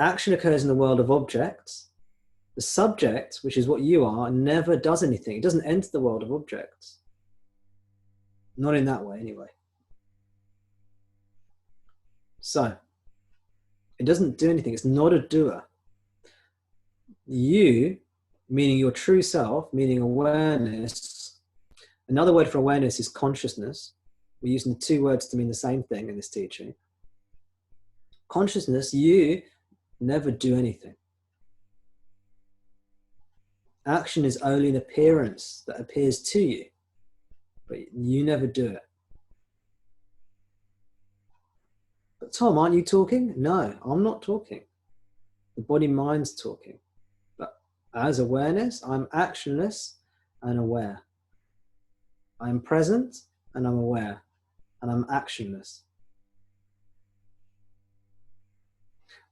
Action occurs in the world of objects. The subject, which is what you are, never does anything. It doesn't enter the world of objects. Not in that way, anyway. So, it doesn't do anything. It's not a doer. You, meaning your true self, meaning awareness. Another word for awareness is consciousness. We're using the two words to mean the same thing in this teaching. Consciousness, you never do anything. Action is only an appearance that appears to you, but you never do it. But Tom, aren't you talking? No, I'm not talking. The body-mind's talking. But as awareness, I'm actionless and aware. I'm present and I'm aware, and I'm actionless.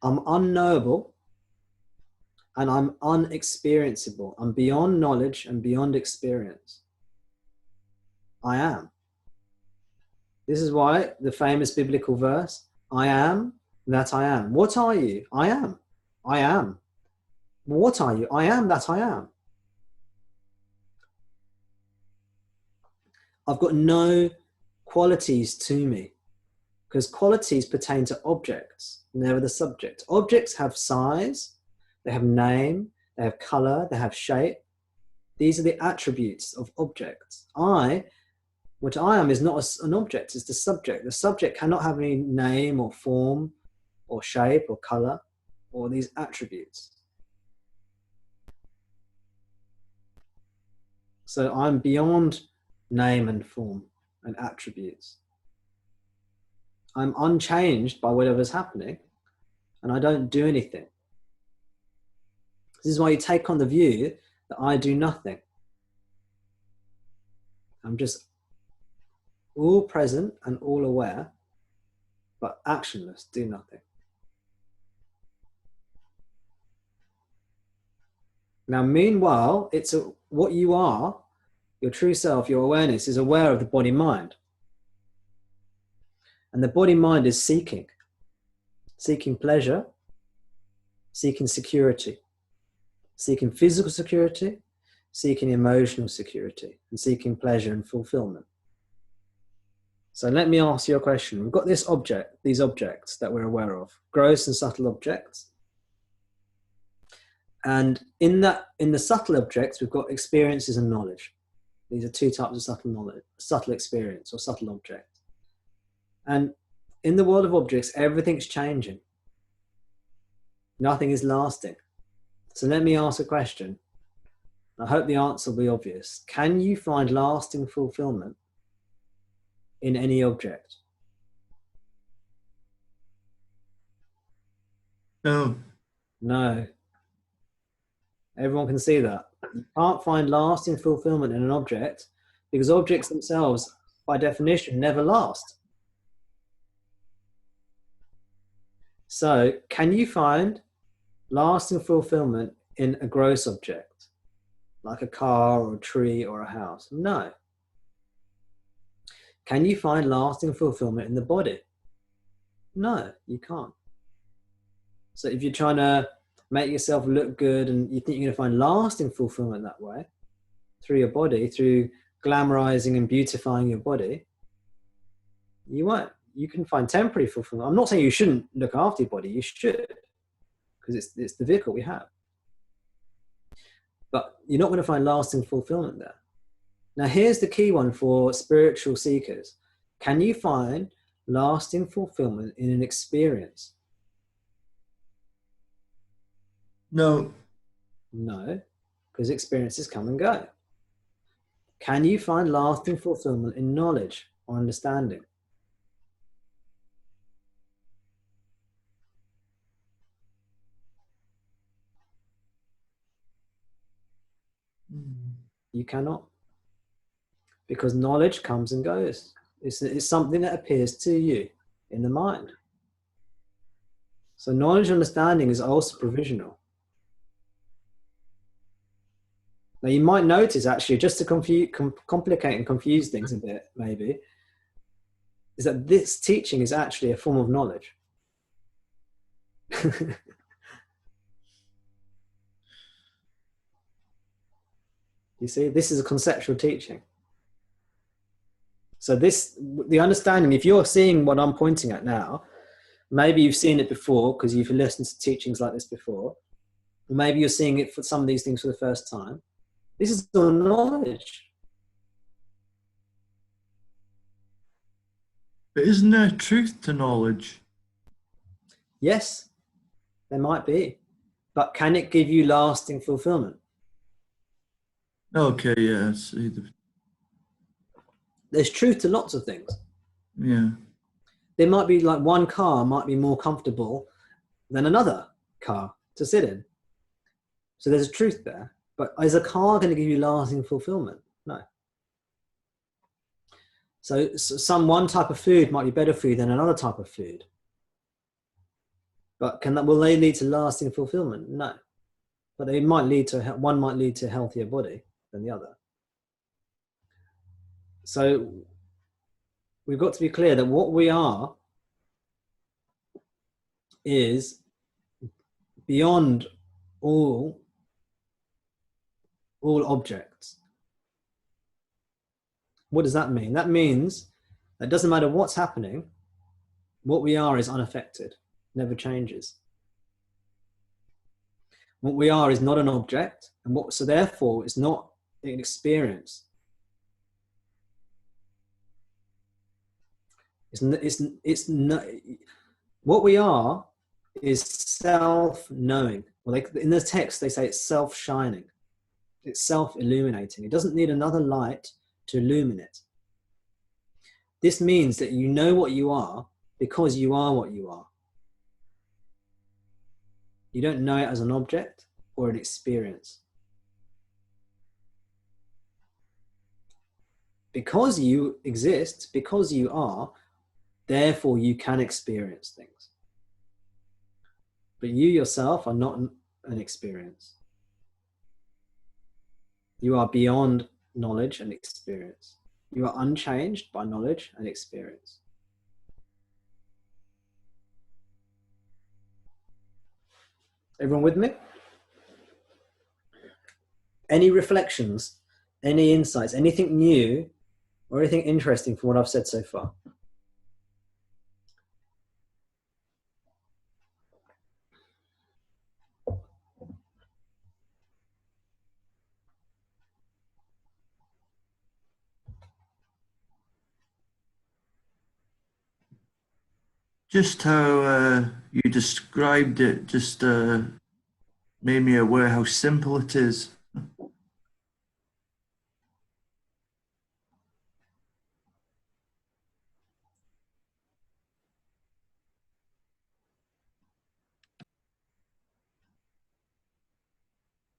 I'm unknowable and I'm unexperienceable. I'm beyond knowledge and beyond experience. I am. This is why the famous biblical verse, I am that I am. What are you? I am. I am. What are you? I am that I am. I've got no qualities to me, because qualities pertain to objects, never the subject. Objects have size, they have name, they have color, they have shape. These are the attributes of objects. What I am is not an object, it's the subject. The subject cannot have any name or form or shape or color or these attributes. So I'm beyond name and form and attributes. I'm unchanged by whatever's happening, and I don't do anything. This is why you take on the view that I do nothing. I'm just all present and all aware, but actionless, do nothing. Now, meanwhile, what you are, your true self, your awareness, is aware of the body-mind. And the body-mind is seeking pleasure, seeking security, seeking physical security, seeking emotional security, and seeking pleasure and fulfillment. So let me ask you a question. We've got these objects that we're aware of, gross and subtle objects. And in the subtle objects, we've got experiences and knowledge. These are two types of subtle knowledge, subtle experience or subtle object. And in the world of objects, everything's changing. Nothing is lasting. So let me ask a question. I hope the answer will be obvious. Can you find lasting fulfillment in any object? No. No. Everyone can see that. You can't find lasting fulfillment in an object because objects themselves, by definition, never last. So, can you find lasting fulfillment in a gross object, like a car or a tree or a house? No. Can you find lasting fulfillment in the body? No, you can't. So if you're trying to make yourself look good and you think you're going to find lasting fulfillment that way, through your body, through glamorizing and beautifying your body, you won't. You can find temporary fulfillment. I'm not saying you shouldn't look after your body. You should, because it's the vehicle we have. but you're not going to find lasting fulfillment there. Now, here's the key one for spiritual seekers. Can you find lasting fulfillment in an experience? No. No, because experiences come and go. Can you find lasting fulfillment in knowledge or understanding? You cannot. Because knowledge comes and goes. It's something that appears to you in the mind. So knowledge and understanding is also provisional. Now you might notice, actually, just to complicate and confuse things a bit, maybe, is that this teaching is actually a form of knowledge. You see, this is a conceptual teaching. So the understanding, if you're seeing what I'm pointing at now, maybe you've seen it before because you've listened to teachings like this before. Or maybe you're seeing it for some of these things for the first time. This is all knowledge. But isn't there truth to knowledge? Yes, there might be. But can it give you lasting fulfillment? Okay, yeah. There's truth to lots of things. Yeah. There might be like one car might be more comfortable than another car to sit in. So there's a truth there. But is a car going to give you lasting fulfillment? No. So one type of food might be better for you than another type of food. But will they lead to lasting fulfillment? No. But they might lead to, one might lead to a healthier body than the other. So we've got to be clear that what we are is beyond all objects. What does that mean? That means that it doesn't matter what's happening, what we are is unaffected, never changes. What we are is not an object, and so therefore it's not an experience. It's not, what we are is self-knowing. Well, in the text they say it's self-shining. It's self-illuminating. It doesn't need another light to illuminate. This means that you know what you are because you are what you are. You don't know it as an object or an experience. Because you exist, because you are, therefore you can experience things. But you yourself are not an experience. You are beyond knowledge and experience. You are unchanged by knowledge and experience. Everyone with me? Any reflections, any insights, anything new or anything interesting from what I've said so far? Just how you described it just made me aware how simple it is.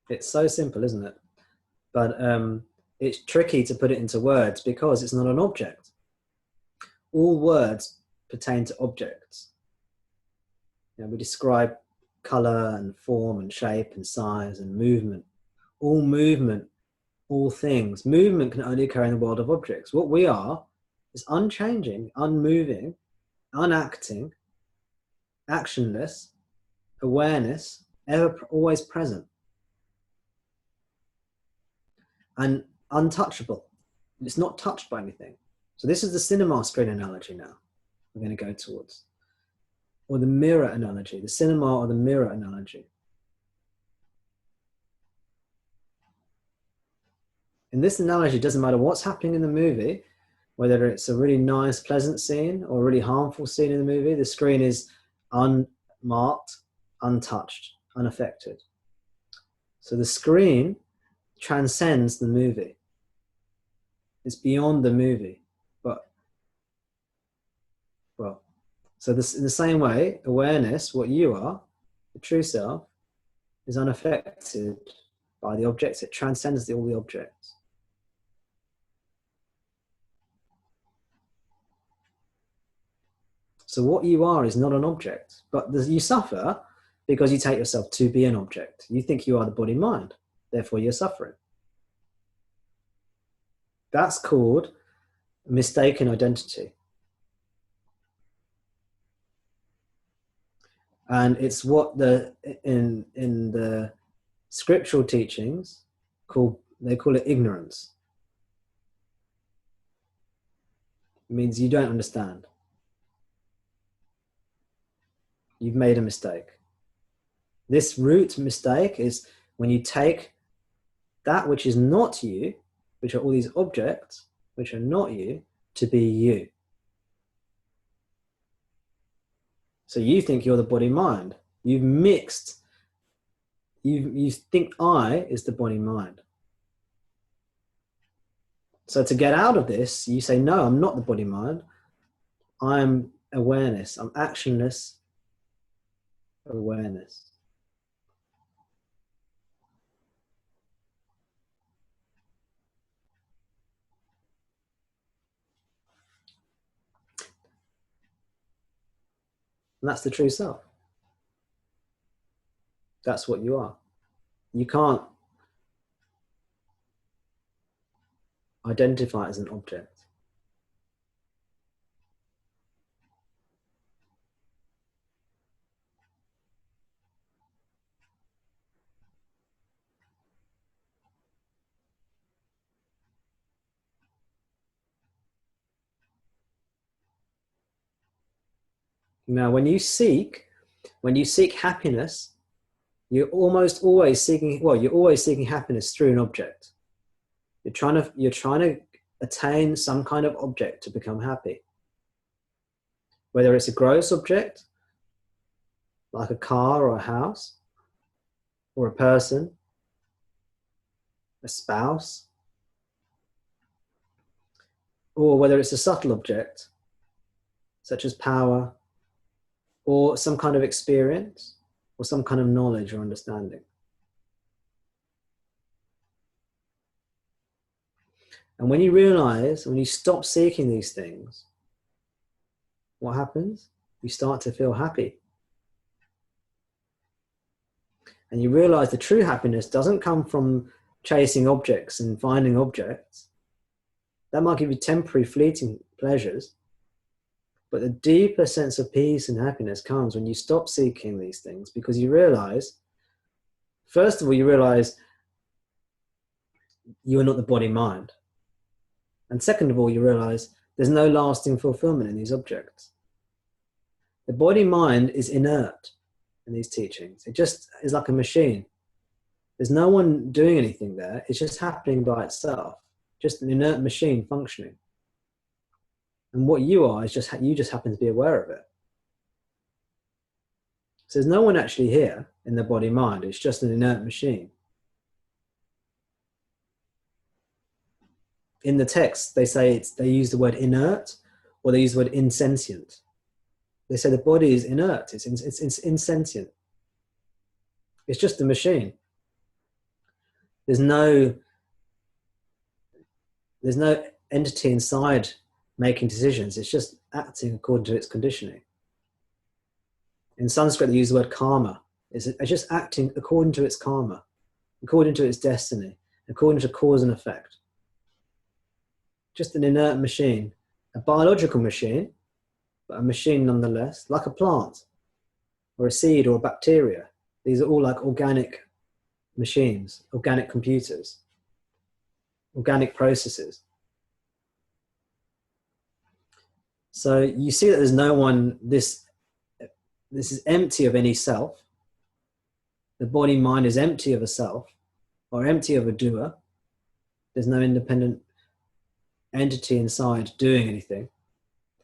It's so simple, isn't it? But it's tricky to put it into words because it's not an object. All words pertain to objects. You know, we describe color and form and shape and size and movement. All movement, all things. Movement can only occur in the world of objects. What we are is unchanging, unmoving, unacting, actionless, awareness, always present, and untouchable. It's not touched by anything. So this is the cinema screen analogy now we're going to go towards. Or the mirror analogy, the cinema or the mirror analogy. In this analogy, it doesn't matter what's happening in the movie, whether it's a really nice, pleasant scene or a really harmful scene in the movie, the screen is unmarked, untouched, unaffected. So the screen transcends the movie. It's beyond the movie. So this, in the same way, awareness, what you are, the true self, is unaffected by the objects. It transcends all the objects. So what you are is not an object, but you suffer because you take yourself to be an object. You think you are the body-mind, therefore you're suffering. That's called mistaken identity. And it's what in the scriptural teachings they call it ignorance. It means you don't understand. You've made a mistake. This root mistake is when you take that which is not you, which are all these objects, which are not you, to be you. So you think you're the body-mind. You've mixed. You think I is the body-mind. So to get out of this, you say, no, I'm not the body-mind. I'm awareness. I'm actionless awareness. And that's the true self. That's what you are. You can't identify as an object. Now, when you seek happiness, you're almost always seeking, you're always seeking happiness through an object. You're trying to attain some kind of object to become happy. Whether it's a gross object, like a car or a house, or a person, a spouse, or whether it's a subtle object, such as power, or some kind of experience, or some kind of knowledge or understanding. And when you stop seeking these things, what happens? You start to feel happy. And you realize the true happiness doesn't come from chasing objects and finding objects. That might give you temporary, fleeting pleasures. But the deeper sense of peace and happiness comes when you stop seeking these things, because you realize, first of all, you realize you are not the body-mind. And second of all, you realize there's no lasting fulfillment in these objects. The body-mind is inert in these teachings. It just is like a machine. There's no one doing anything there. It's just happening by itself. Just an inert machine functioning. And what you are is you just happen to be aware of it. So there's no one actually here in the body-mind. It's just an inert machine. In the text, they use the word inert, or they use the word insentient. They say the body is inert. It's insentient. It's just a machine. There's no entity inside making decisions. It's just acting according to its conditioning. In Sanskrit, they use the word karma. It's just acting according to its karma, according to its destiny, according to cause and effect. Just an inert machine, a biological machine, but a machine nonetheless, like a plant or a seed or a bacteria. These are all like organic machines, organic computers, organic processes. So you see that there's no one, this is empty of any self. The body-mind is empty of a self, or empty of a doer. There's no independent entity inside doing anything.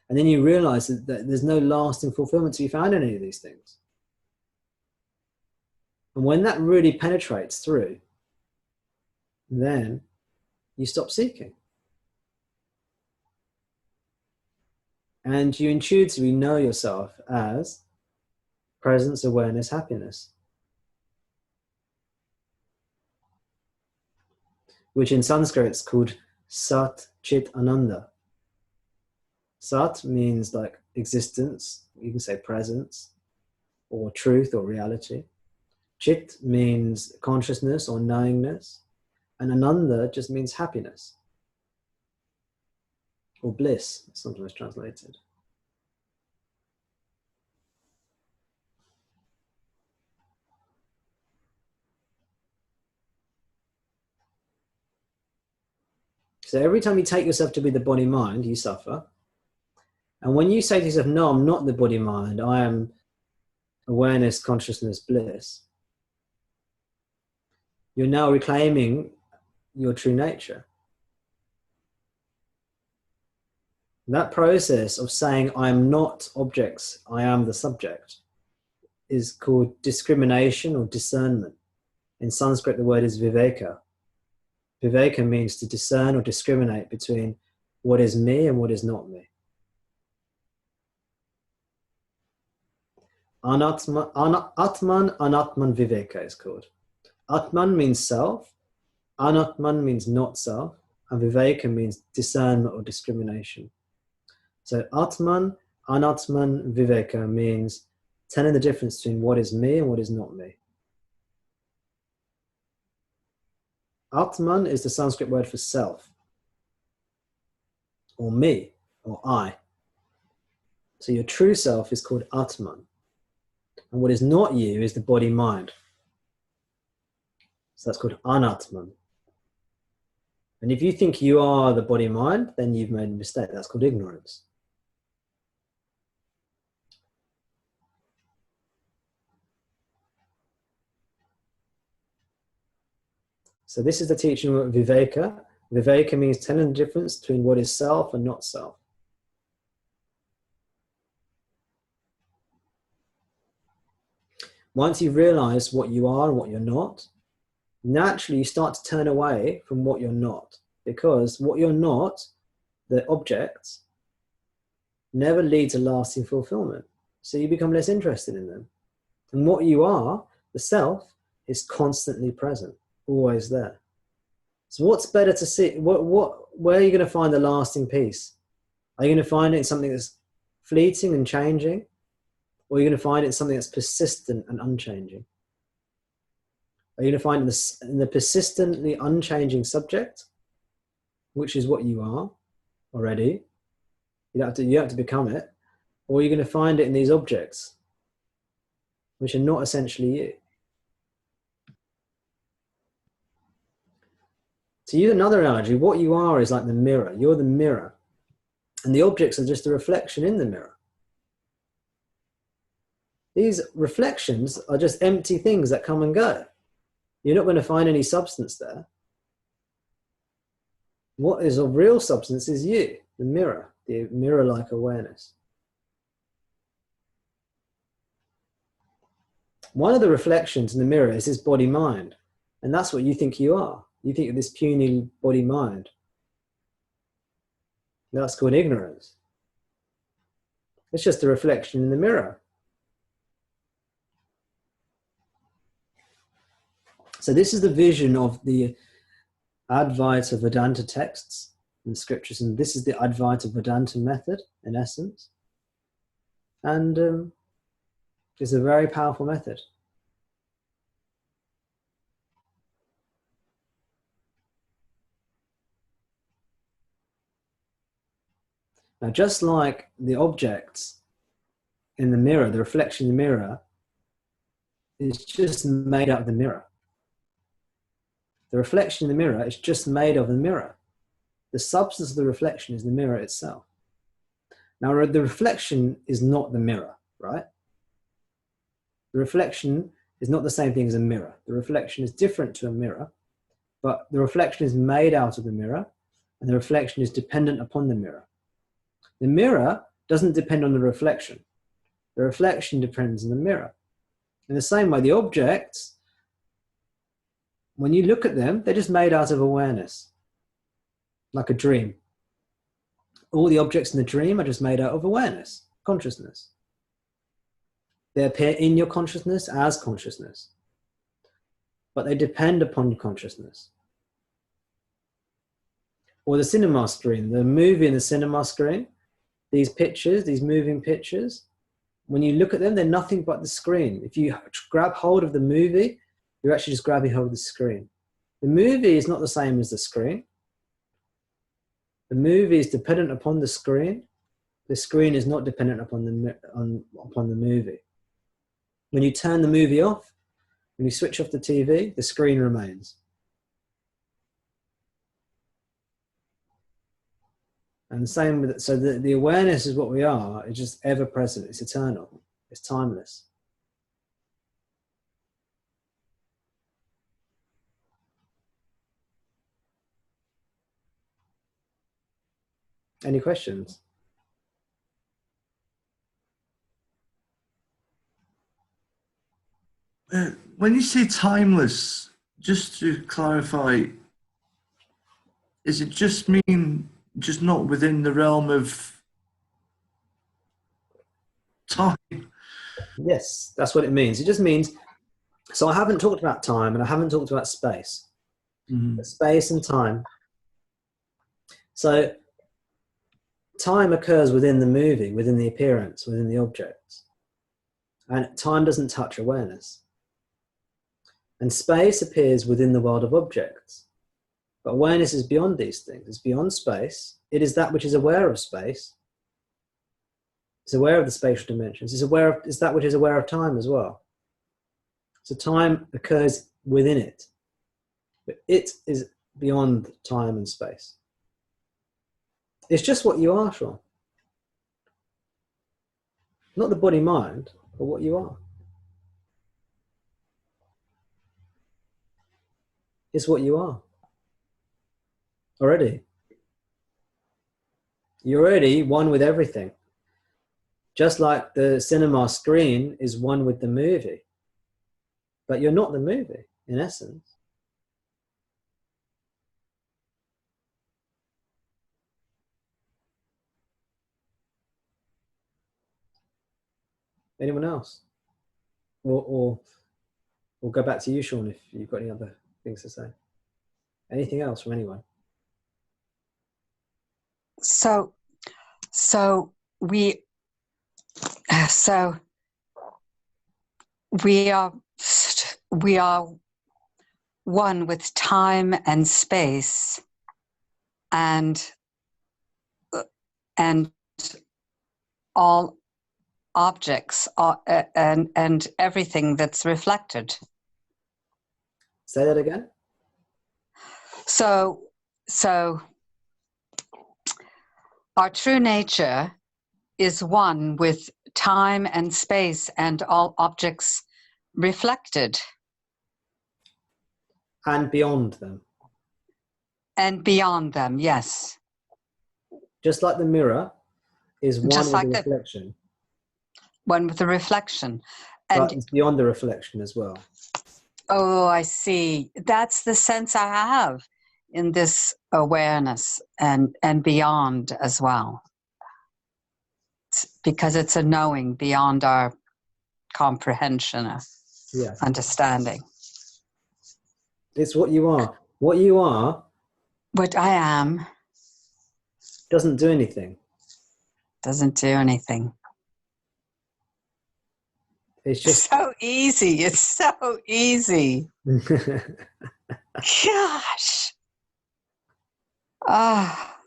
And then you realize that there's no lasting fulfillment to be found in any of these things. And when that really penetrates through, then you stop seeking. And you intuitively know yourself as presence, awareness, happiness. Which in Sanskrit is called Sat Chit Ananda. Sat means like existence, you can say presence, or truth or reality. Chit means consciousness or knowingness. And Ananda just means happiness. Or bliss, sometimes translated. So every time you take yourself to be the body-mind, you suffer. And when you say to yourself, no, I'm not the body-mind, I am awareness, consciousness, bliss, you're now reclaiming your true nature. That process of saying, I am not objects, I am the subject, is called discrimination or discernment. In Sanskrit, the word is viveka. Viveka means to discern or discriminate between what is me and what is not me. Atman anatman viveka is called. Atman means self, anatman means not self, and viveka means discernment or discrimination. So Atman, Anatman, Viveka means telling the difference between what is me and what is not me. Atman is the Sanskrit word for self, or me, or I. So your true self is called Atman. And what is not you is the body-mind. So that's called Anatman. And if you think you are the body-mind, then you've made a mistake. That's called ignorance. So this is the teaching of Viveka. Viveka means telling the difference between what is self and not self. Once you realize what you are and what you're not, naturally you start to turn away from what you're not. Because what you're not, the objects, never lead to lasting fulfillment. So you become less interested in them. And what you are, the self, is constantly present. Always there. So what's better to see? Where are you going to find the lasting peace? Are you going to find it in something that's fleeting and changing? Or are you going to find it in something that's persistent and unchanging? Are you going to find it in the persistently unchanging subject, which is what you are already? You have to become it. Or are you going to find it in these objects, which are not essentially you? To use another analogy, what you are is like the mirror. You're the mirror. And the objects are just a reflection in the mirror. These reflections are just empty things that come and go. You're not going to find any substance there. What is of real substance is you, the mirror-like awareness. One of the reflections in the mirror is this body-mind. And that's what you think you are. You think of this puny body-mind. That's called ignorance. It's just a reflection in the mirror. So this is the vision of the Advaita Vedanta texts and scriptures, and this is the Advaita Vedanta method, in essence. And it's a very powerful method. Now, just like the objects in the mirror, the reflection in the mirror is just made out of the mirror. The reflection in the mirror is just made of the mirror. The substance of the reflection is the mirror itself. Now, the reflection is not the mirror, right? The reflection is not the same thing as a mirror. The reflection is different to a mirror but the reflection is made out of the mirror, and the reflection is dependent upon the mirror. The mirror doesn't depend on the reflection. The reflection depends on the mirror. In the same way, the objects, when you look at them, they're just made out of awareness, like a dream. All the objects in the dream are just made out of awareness, consciousness. They appear in your consciousness as consciousness, but they depend upon consciousness. Or the cinema screen, the movie in the cinema screen, these pictures, these moving pictures, when you look at them, they're nothing but the screen. If you grab hold of the movie, you're actually just grabbing hold of the screen. The movie is not the same as the screen. The movie is dependent upon the screen. The screen is not dependent upon the movie. When you turn the movie off, when you switch off the TV, the screen remains. And the same with it. So the awareness is what we are. It's just ever present. It's eternal. It's timeless. Any questions? When you say timeless, just to clarify, is it just mean just not within the realm of time? Yes, that's what it means. It just means, so I haven't talked about time and I haven't talked about space. Mm-hmm. Space and time. So time occurs within the movie, within the appearance, within the objects. And time doesn't touch awareness. And space appears within the world of objects. But awareness is beyond these things. It's beyond space. It is that which is aware of space. It's aware of the spatial dimensions. It's that which is aware of time as well. So time occurs within it. But it is beyond time and space. It's just what you are, Sean. Not the body-mind, but what you are. It's what you are. Already. You're already one with everything. Just like the cinema screen is one with the movie. But you're not the movie, in essence. Anyone else? Or we'll go back to you, Sean, if you've got any other things to say. Anything else from anyone? So we are one with time and space, and all objects and everything that's reflected. Say that again. So our true nature is one with time and space and all objects reflected. And beyond them. And beyond them, yes. Just like the mirror is one Just with like the the reflection. one with the reflection. But And it's beyond the reflection as well. oh, I see. That's the sense I have in this awareness and beyond as well. Because it's a knowing beyond our comprehension or understanding. It's what you are. What you are What I am doesn't do anything. doesn't do anything. It's just so easy. It's so easy. Gosh. Ah.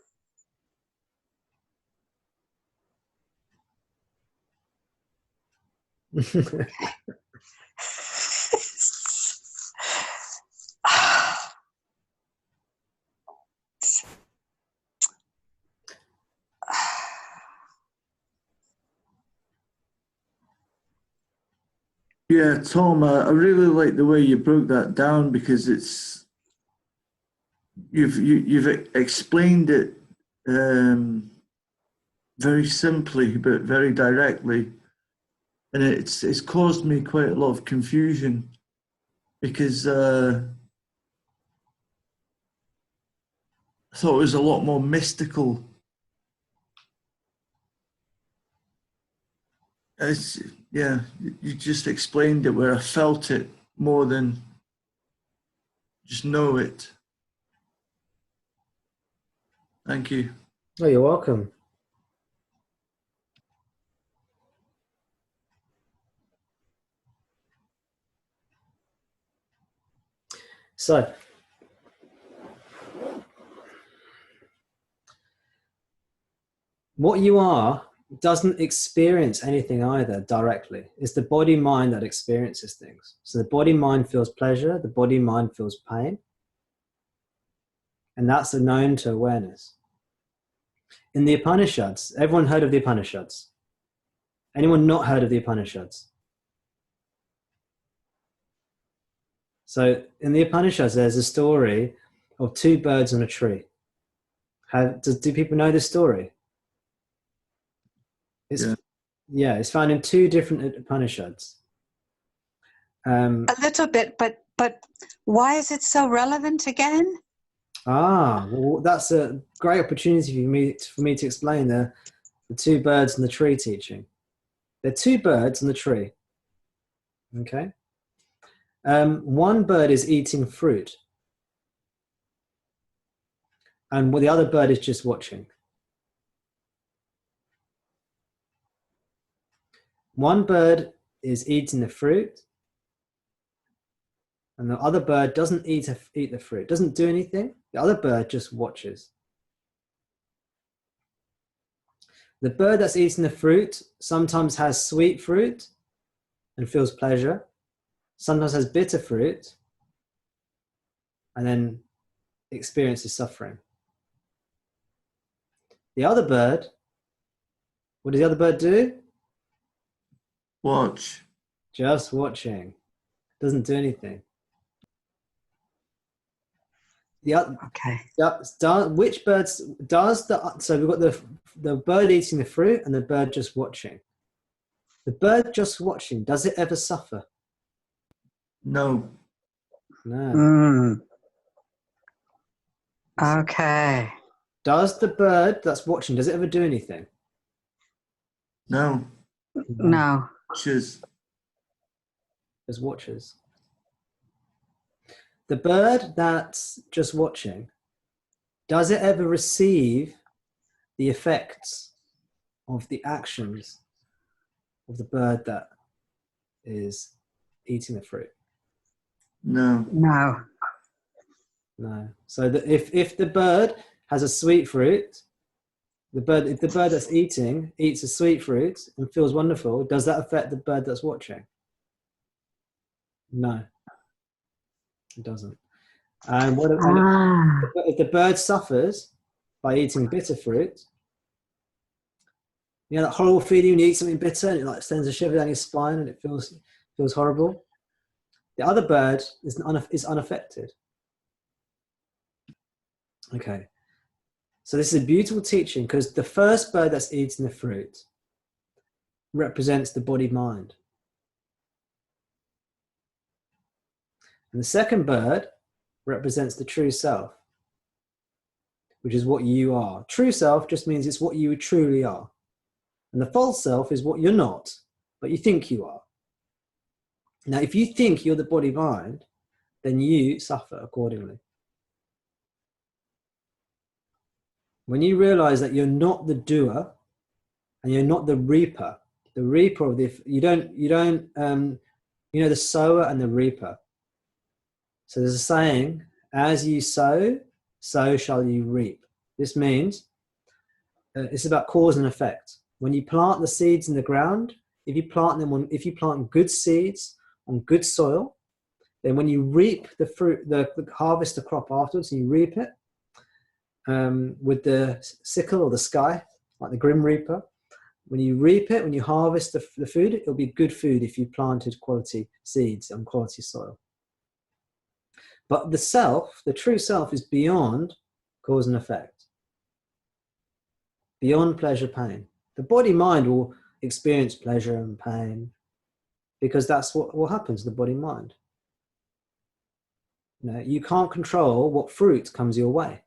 Yeah, Tom, I really like the way you broke that down, because you've explained it very simply but very directly, and it's caused me quite a lot of confusion because I thought it was a lot more mystical. Yeah, you just explained it where I felt it more than just know it. Thank you. Oh, you're welcome. So, what you are doesn't experience anything either directly. It's the body-mind that experiences things. So the body-mind feels pleasure, the body-mind feels pain, and that's a known to awareness. In the Upanishads, everyone heard of the Upanishads? Anyone not heard of the Upanishads? So in the Upanishads, there's a story of two birds on a tree. Do people know this story? It's found in two different Upanishads. A little bit, but why is it so relevant again? Well, that's a great opportunity for me to explain the two birds and the tree teaching. There are two birds on the tree. Okay. One bird is eating fruit, and the other bird is just watching. One bird is eating the fruit, and the other bird doesn't eat the fruit, doesn't do anything. The other bird just watches. The bird that's eating the fruit sometimes has sweet fruit and feels pleasure, sometimes has bitter fruit, and then experiences suffering. The other bird, what does the other bird do? Watch. Just watching. Doesn't do anything. Okay. Which birds does so we've got the bird eating the fruit and the bird just watching. The bird just watching, does it ever suffer? No. No. Okay. Does the bird that's watching, does it ever do anything? No. No. Watches. Just watches. The bird that's just watching, does it ever receive the effects of the actions of the bird that is eating the fruit? No. No. No. So if the bird has a sweet fruit, if the bird that's eating eats a sweet fruit and feels wonderful, does that affect the bird that's watching? No, it doesn't. And if the bird suffers by eating bitter fruit, you know that horrible feeling when you eat something bitter and it like sends a shiver down your spine and it feels horrible. The other bird is unaffected. Okay, so this is a beautiful teaching because the first bird that's eating the fruit represents the body-mind. And the second bird represents the true self, which is what you are. True self just means it's what you truly are. And the false self is what you're not, but you think you are. Now, if you think you're the body-mind, then you suffer accordingly. When you realize that you're not the doer and you're not the reaper of the sower and the reaper. So there's a saying, as you sow, so shall you reap. This means it's about cause and effect. When you plant the seeds in the ground, if you plant good seeds on good soil, then when you reap the fruit, the harvest the crop afterwards, and you reap it with the sickle or the scythe, like the Grim Reaper, when you reap it, when you harvest the food, it'll be good food if you planted quality seeds on quality soil. But the self, the true self, is beyond cause and effect, beyond pleasure, pain. The body mind will experience pleasure and pain because that's what happens to the body mind. You know, you can't control what fruit comes your way.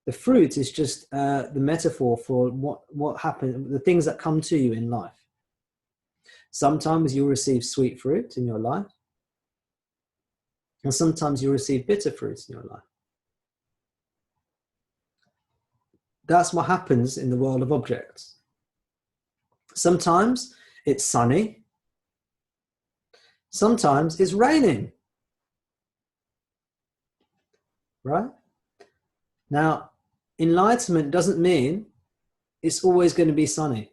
The fruit is just the metaphor for what happens, the things that come to you in life. Sometimes you'll receive sweet fruit in your life, and sometimes you'll receive bitter fruit in your life. That's what happens in the world of objects. Sometimes it's sunny. Sometimes it's raining. Right? Now, enlightenment doesn't mean it's always going to be sunny.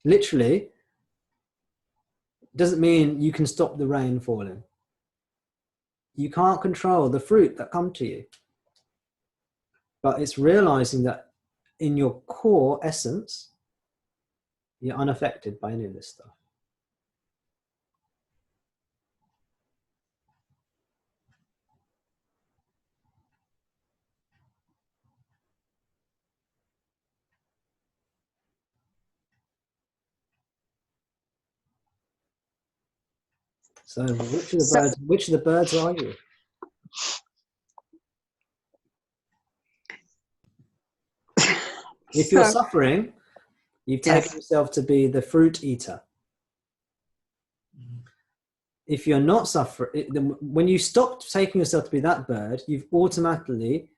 Literally, it doesn't mean you can stop the rain falling. You can't control the fruit that come to you. But it's realizing that in your core essence, you're unaffected by any of this stuff. So which of the birds are you? If you're suffering, you've taken yourself to be the fruit eater. If you're not suffering, when you stop taking yourself to be that bird, you've automatically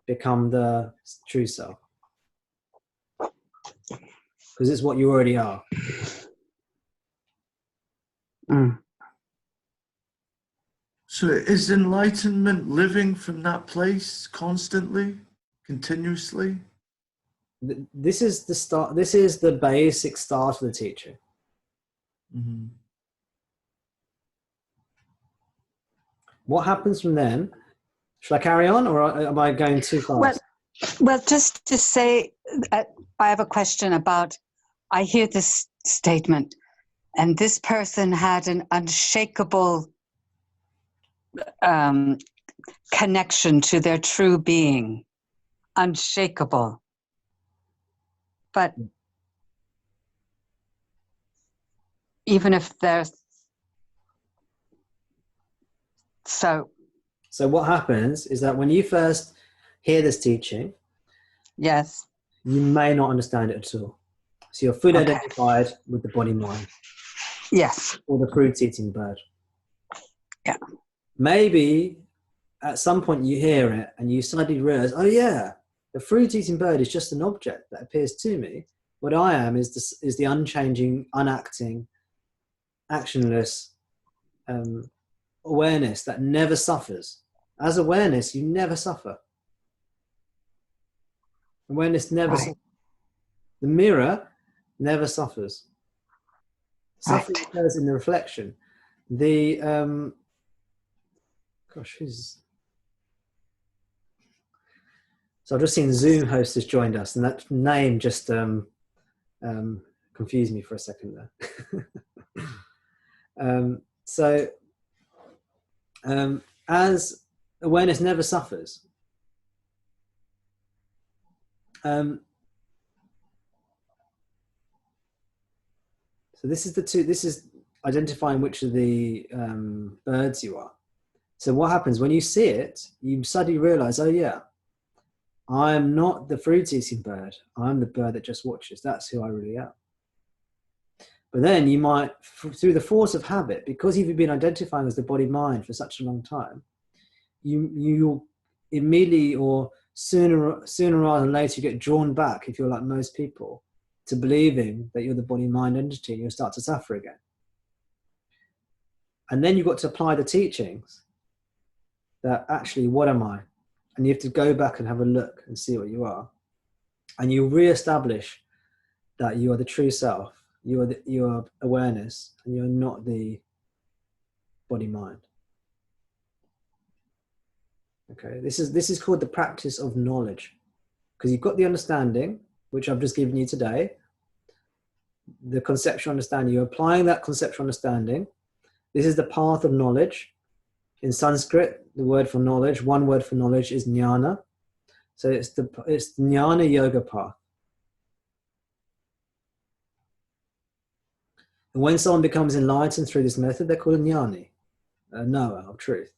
become the true self. Because it's what you already are. So is enlightenment living from that place constantly, continuously? This is the start. This is the basic start of the teaching. Mm-hmm. What happens from then? Should I carry on, or am I going too fast? Well, just to say, I have a question about, I hear this statement, and this person had an unshakable connection to their true being. Unshakable. But even if there's... So what happens is that when you first hear this teaching, yes, you may not understand it at all. So you're fully identified with the body mind. Yes. Or the fruit-eating bird. Yeah. Maybe at some point you hear it and you suddenly realize, oh yeah, the fruit-eating bird is just an object that appears to me. What I am is the unchanging, unacting, actionless awareness that never suffers. As awareness, you never suffer. Awareness never suffers. The mirror never suffers. Suffering occurs in the reflection. The so I've just seen Zoom host has joined us, and that name just confused me for a second there. As awareness never suffers, so this is identifying which of the birds you are. So what happens when you see it, you suddenly realize, oh yeah, I am not the fruit-eating bird. I'm the bird that just watches. That's who I really am. But then you might, through the force of habit, because you've been identifying as the body-mind for such a long time, you immediately or sooner rather than later you get drawn back, if you're like most people, to believing that you're the body-mind entity, and you'll start to suffer again. And then you've got to apply the teachings that actually, what am I? And you have to go back and have a look and see what you are. And you re-establish that you are the true self. You are awareness, and you're not the body-mind. Okay, this is called the practice of knowledge, because you've got the understanding, which I've just given you today, the conceptual understanding. You're applying that conceptual understanding. This is the path of knowledge, In Sanskrit, the word for knowledge, one word for knowledge is jnana. So it's the jnana yoga path. And when someone becomes enlightened through this method, they're called a jnani, a knower of truth.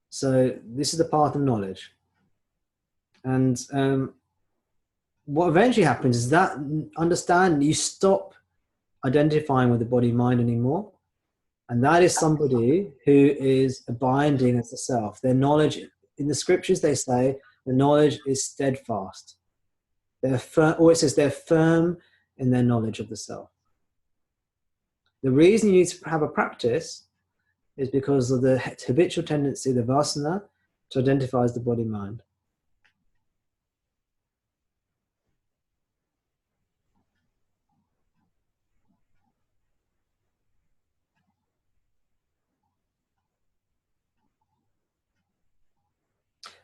So this is the path of knowledge. And what eventually happens is that understand you stop identifying with the body mind anymore. And that is somebody who is abiding as the self. Their knowledge, in the scriptures they say, the knowledge is steadfast. They're firm, or it says they're firm in their knowledge of the self. The reason you need to have a practice is because of the habitual tendency, the vasana, to identify as the body mind.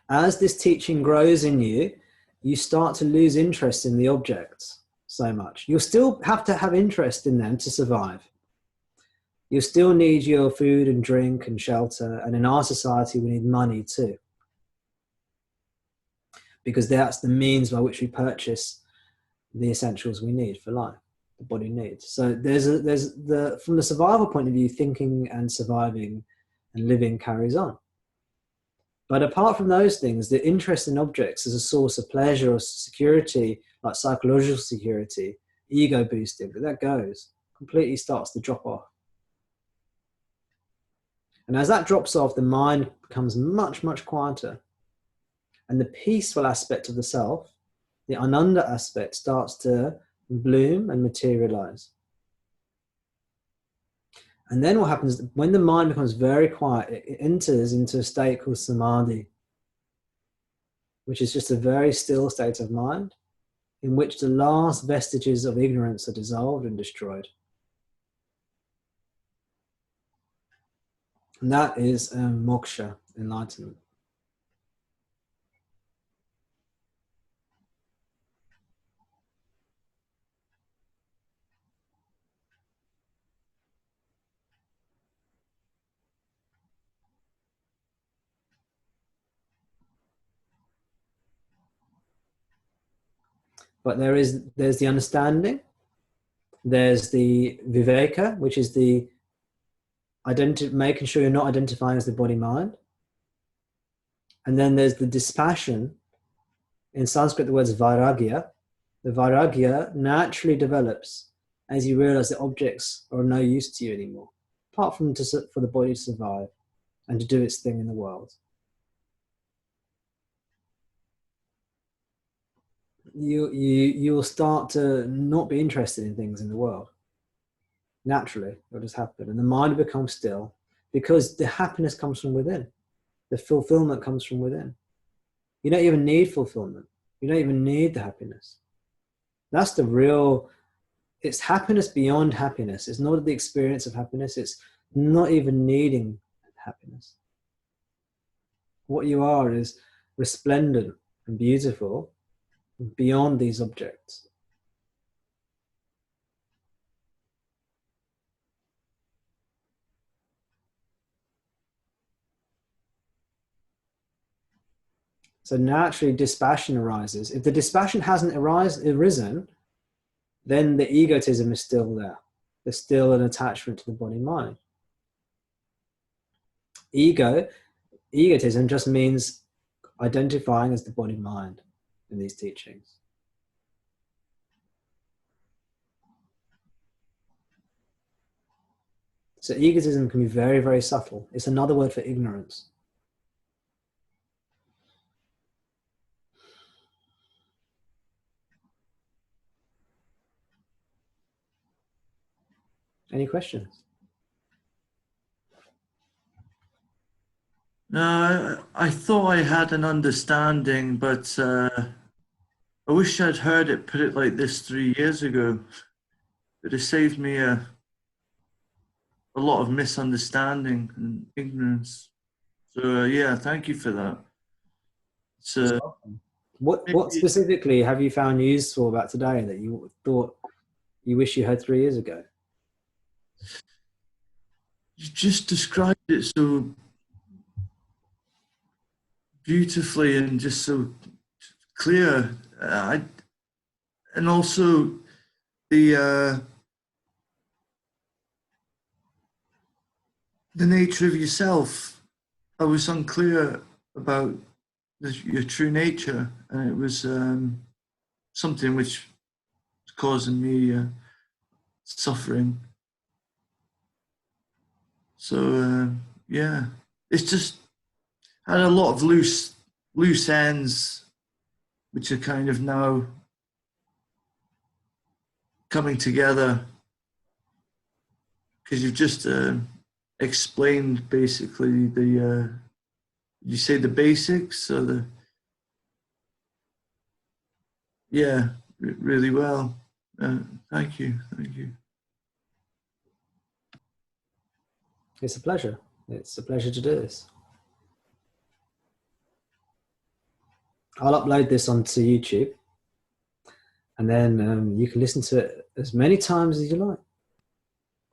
As this teaching grows in you, you start to lose interest in the objects so much. You'll still have to have interest in them to survive. You still need your food and drink and shelter, and in our society we need money too, because that's the means by which we purchase the essentials we need for life, the body needs. So from the survival point of view, thinking and surviving and living carries on. But apart from those things, the interest in objects as a source of pleasure or security, like psychological security, ego boosting, that goes, completely starts to drop off. And as that drops off, the mind becomes much, much quieter. And the peaceful aspect of the self, the ananda aspect, starts to bloom and materialize. And then what happens, when the mind becomes very quiet, it enters into a state called samadhi, which is just a very still state of mind in which the last vestiges of ignorance are dissolved and destroyed. And that is moksha, enlightenment. But there's the understanding, there's the viveka, which is the making sure you're not identifying as the body mind. And then there's the dispassion. In Sanskrit, the word is vairagya. The vairagya naturally develops as you realize that objects are of no use to you anymore, apart from for the body to survive and to do its thing in the world. You will start to not be interested in things in the world. Naturally, it'll just happen. And the mind will become still because the happiness comes from within. The fulfillment comes from within. You don't even need fulfillment. You don't even need the happiness. That's the real, it's happiness beyond happiness. It's not the experience of happiness. It's not even needing happiness. What you are is resplendent and beautiful beyond these objects. So naturally dispassion arises. If the dispassion hasn't arisen, then the egotism is still there. There's still an attachment to the body mind. Egotism just means identifying as the body mind in these teachings. So egotism can be very, very subtle. It's another word for ignorance. Any questions? No, I thought I had an understanding, but I wish I'd heard it put it like this 3 years ago. It has saved me a lot of misunderstanding and ignorance. So yeah, thank you for that. So what specifically have you found useful about today that you thought you wish you had 3 years ago? You just described it so beautifully and just so clear. And also the nature of yourself. I was unclear about your true nature, and it was something which was causing me suffering. So yeah, it's just had a lot of loose ends, which are kind of now coming together, because you've just explained basically the you say the basics, or the really well. Thank you. It's a pleasure. It's a pleasure to do this. I'll upload this onto YouTube, and then you can listen to it as many times as you like.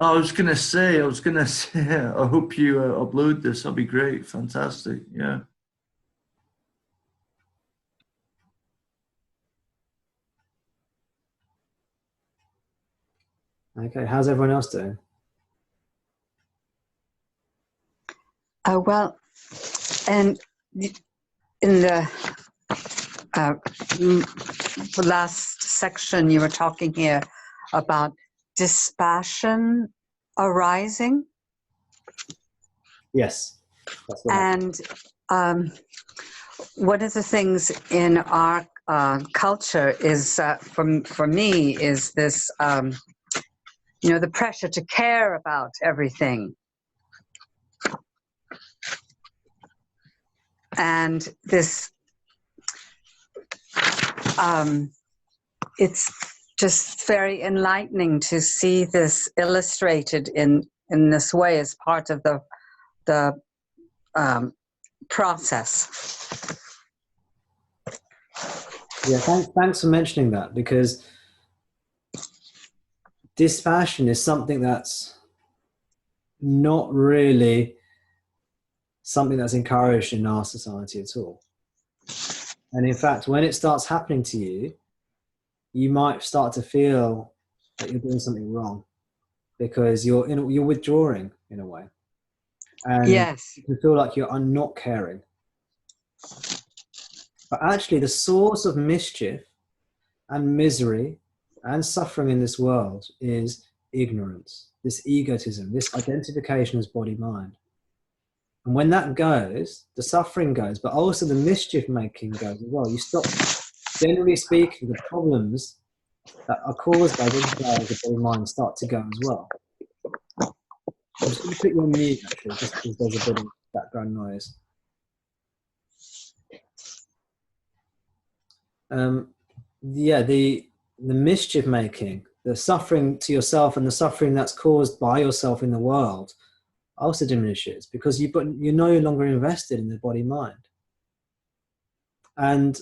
I was gonna say, I hope you upload this. That'll be great. Fantastic. Yeah. Okay, how's everyone else doing? Well, and in the last section, you were talking here about dispassion arising. Yes. That's what And one of the things in our culture is, for me, is this, the pressure to care about everything. And this, it's just very enlightening to see this illustrated in this way as part of the process. Yeah, thanks for mentioning that, because dispassion is something that's not really something that's encouraged in our society at all. And in fact, when it starts happening to you, you might start to feel that you're doing something wrong, because you're withdrawing in a way. And yes, you feel like you're not caring. But actually, the source of mischief and misery and suffering in this world is ignorance, this egotism, this identification as body-mind. And when that goes, the suffering goes, but also the mischief making goes as well. You stop, generally speaking, the problems that are caused by this desire of the body-mind start to go as well. I'm just going to put you on mute, actually, just because there's a bit of background noise. The mischief making, the suffering to yourself, and the suffering that's caused by yourself in the world also diminishes, because you're no longer invested in the body mind. And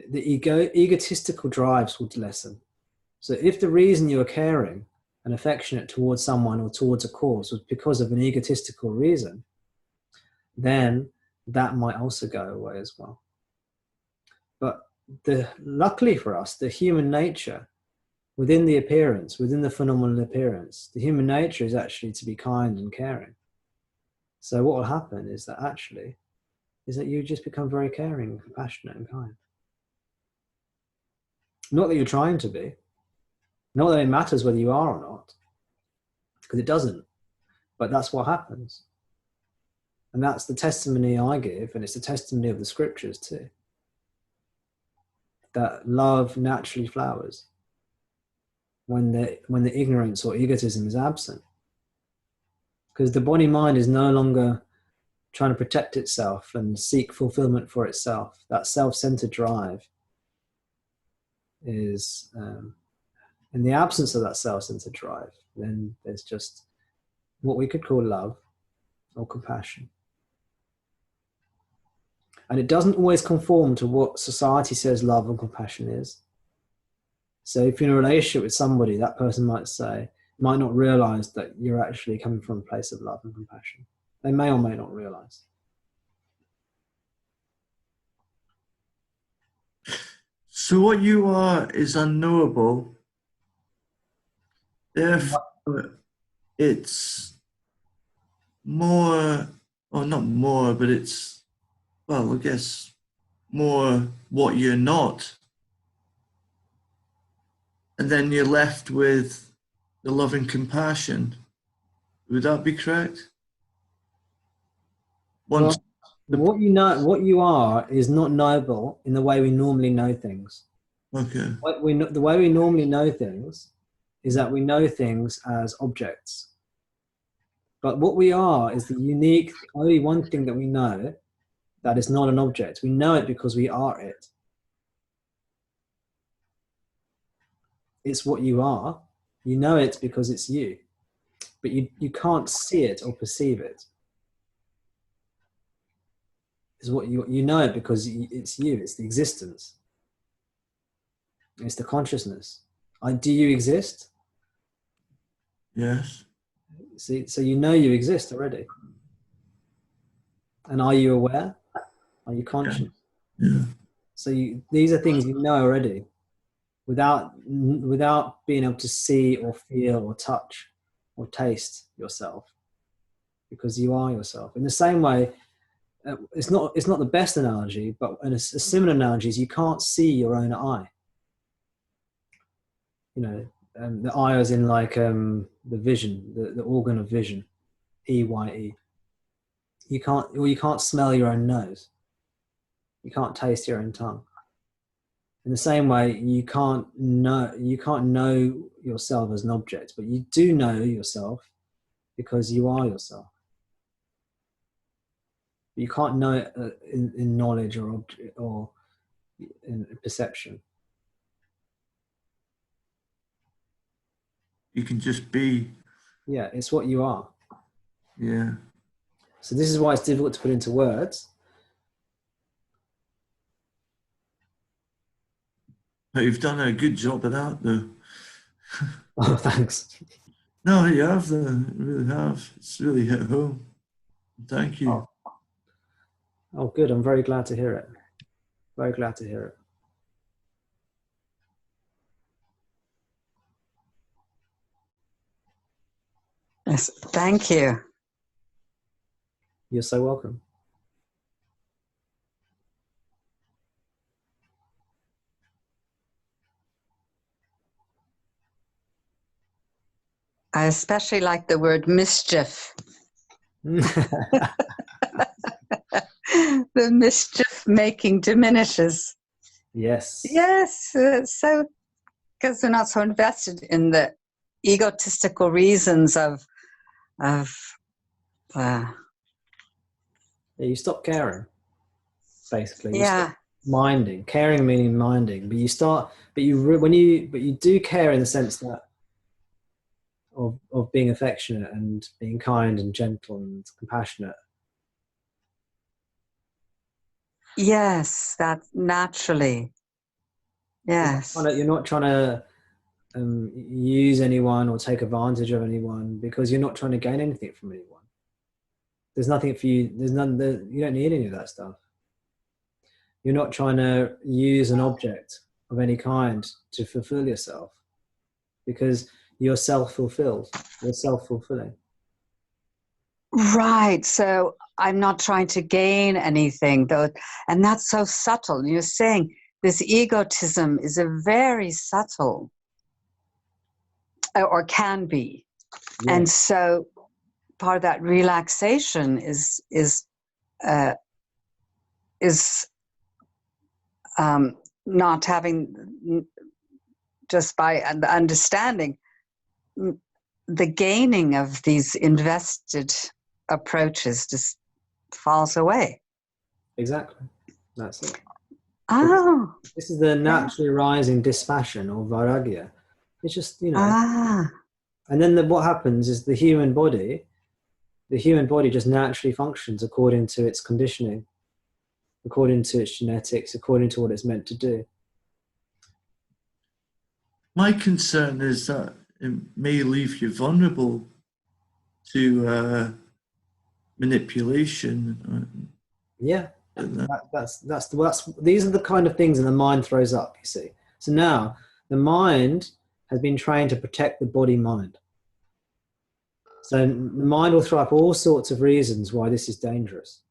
the egotistical drives would lessen. So if the reason you are caring and affectionate towards someone or towards a cause was because of an egotistical reason, then that might also go away as well. But luckily for us, the human nature within the appearance, within the phenomenal appearance, the human nature is actually to be kind and caring. So what will happen is that you just become very caring, compassionate and kind. Not that you're trying to be, not that it matters whether you are or not, because it doesn't, but that's what happens. And that's the testimony I give, and it's the testimony of the scriptures too, that love naturally flowers when the ignorance or egotism is absent. Because the body mind is no longer trying to protect itself and seek fulfillment for itself. That self-centered drive is, in the absence of that self-centered drive, then there's just what we could call love or compassion. And it doesn't always conform to what society says love and compassion is. So if you're in a relationship with somebody, that person might say, might not realize that you're actually coming from a place of love and compassion. They may or may not realize. So what you are is unknowable. Therefore, it's more, or not more, but it's, well, I guess more what you're not. And then you're left with the love and compassion. Would that be correct? Once What you know, what you are, is not knowable in the way we normally know things. Okay. The way we normally know things is that we know things as objects. But what we are is the unique, only one thing that we know that is not an object. We know it because we are it. It's what you are. You know it because it's you. But you can't see it or perceive it. Is what you know it because it's you. It's the existence. It's the consciousness. Do you exist? Yes. See, so you know you exist already. And are you aware? Are you conscious? Yeah. So these are things you know already, without being able to see or feel or touch or taste yourself, because you are yourself. In the same way, it's not the best analogy, but a similar analogy is you can't see your own eye. You know, the eye is in like the vision, the organ of vision, EYE. You can't smell your own nose. You can't taste your own tongue. In the same way, you can't know yourself as an object, but you do know yourself because you are yourself. You can't know it in knowledge or in perception. You can just be. Yeah, it's what you are. Yeah. So this is why it's difficult to put into words. But you've done a good job of that, though. Oh, thanks. No, you have, though. You really have. It's really hit home. Thank you. Oh, good. I'm very glad to hear it. Very glad to hear it. Yes, thank you. You're so welcome. I especially like the word mischief. The mischief making diminishes. Yes. Yes, so because we're not so invested in the egotistical reasons of Yeah, you stop caring, basically. You yeah. stop minding. Caring meaning minding, but you do care in the sense that of being affectionate and being kind and gentle and compassionate. Yes, that naturally. Yes. You're not trying to use anyone or take advantage of anyone, because you're not trying to gain anything from anyone. There's nothing for you. You don't need any of that stuff. You're not trying to use an object of any kind to fulfill yourself, because you're self-fulfilled. You're self-fulfilling. Right. So I'm not trying to gain anything, though, and that's so subtle. You're saying this egotism is a very subtle, or can be, Yeah. and so part of that relaxation is not having, just by the understanding, the gaining of these invested approaches just falls away. Exactly. That's it. Oh. This is the naturally rising dispassion or vairagya. It's just, Ah. And then what happens is the human body just naturally functions according to its conditioning, according to its genetics, according to what it's meant to do. My concern is that it may leave you vulnerable to manipulation. Yeah, these are the kind of things that the mind throws up, you see. So now the mind has been trained to protect the body mind. So the mind will throw up all sorts of reasons why this is dangerous.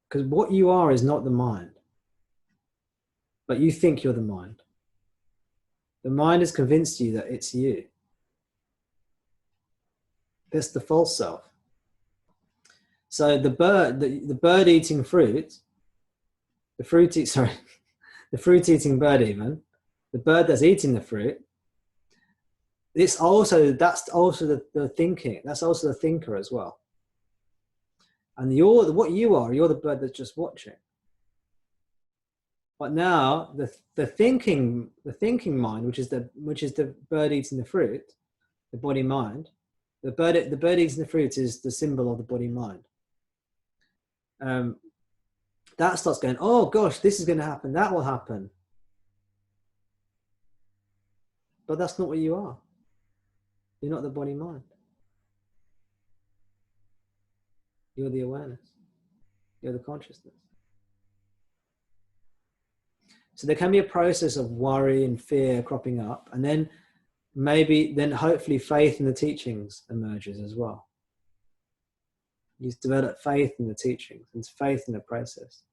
Because what you are is not the mind, but you think you're the mind. The mind has convinced you that it's you. That's the false self. So the bird eating fruit, the fruit eating bird even, the bird that's eating the fruit, that's also the thinking. That's also the thinker as well. And you're the bird that's just watching. But now the thinking mind, which is the bird eating the fruit, the body mind, the bird eating the fruit is the symbol of the body mind. That starts going, oh gosh, this is going to happen, that will happen. But that's not what you are. You're not the body mind. You're the awareness. You're the consciousness. So there can be a process of worry and fear cropping up, and then hopefully faith in the teachings emerges as well. You develop faith in the teachings and faith in the process.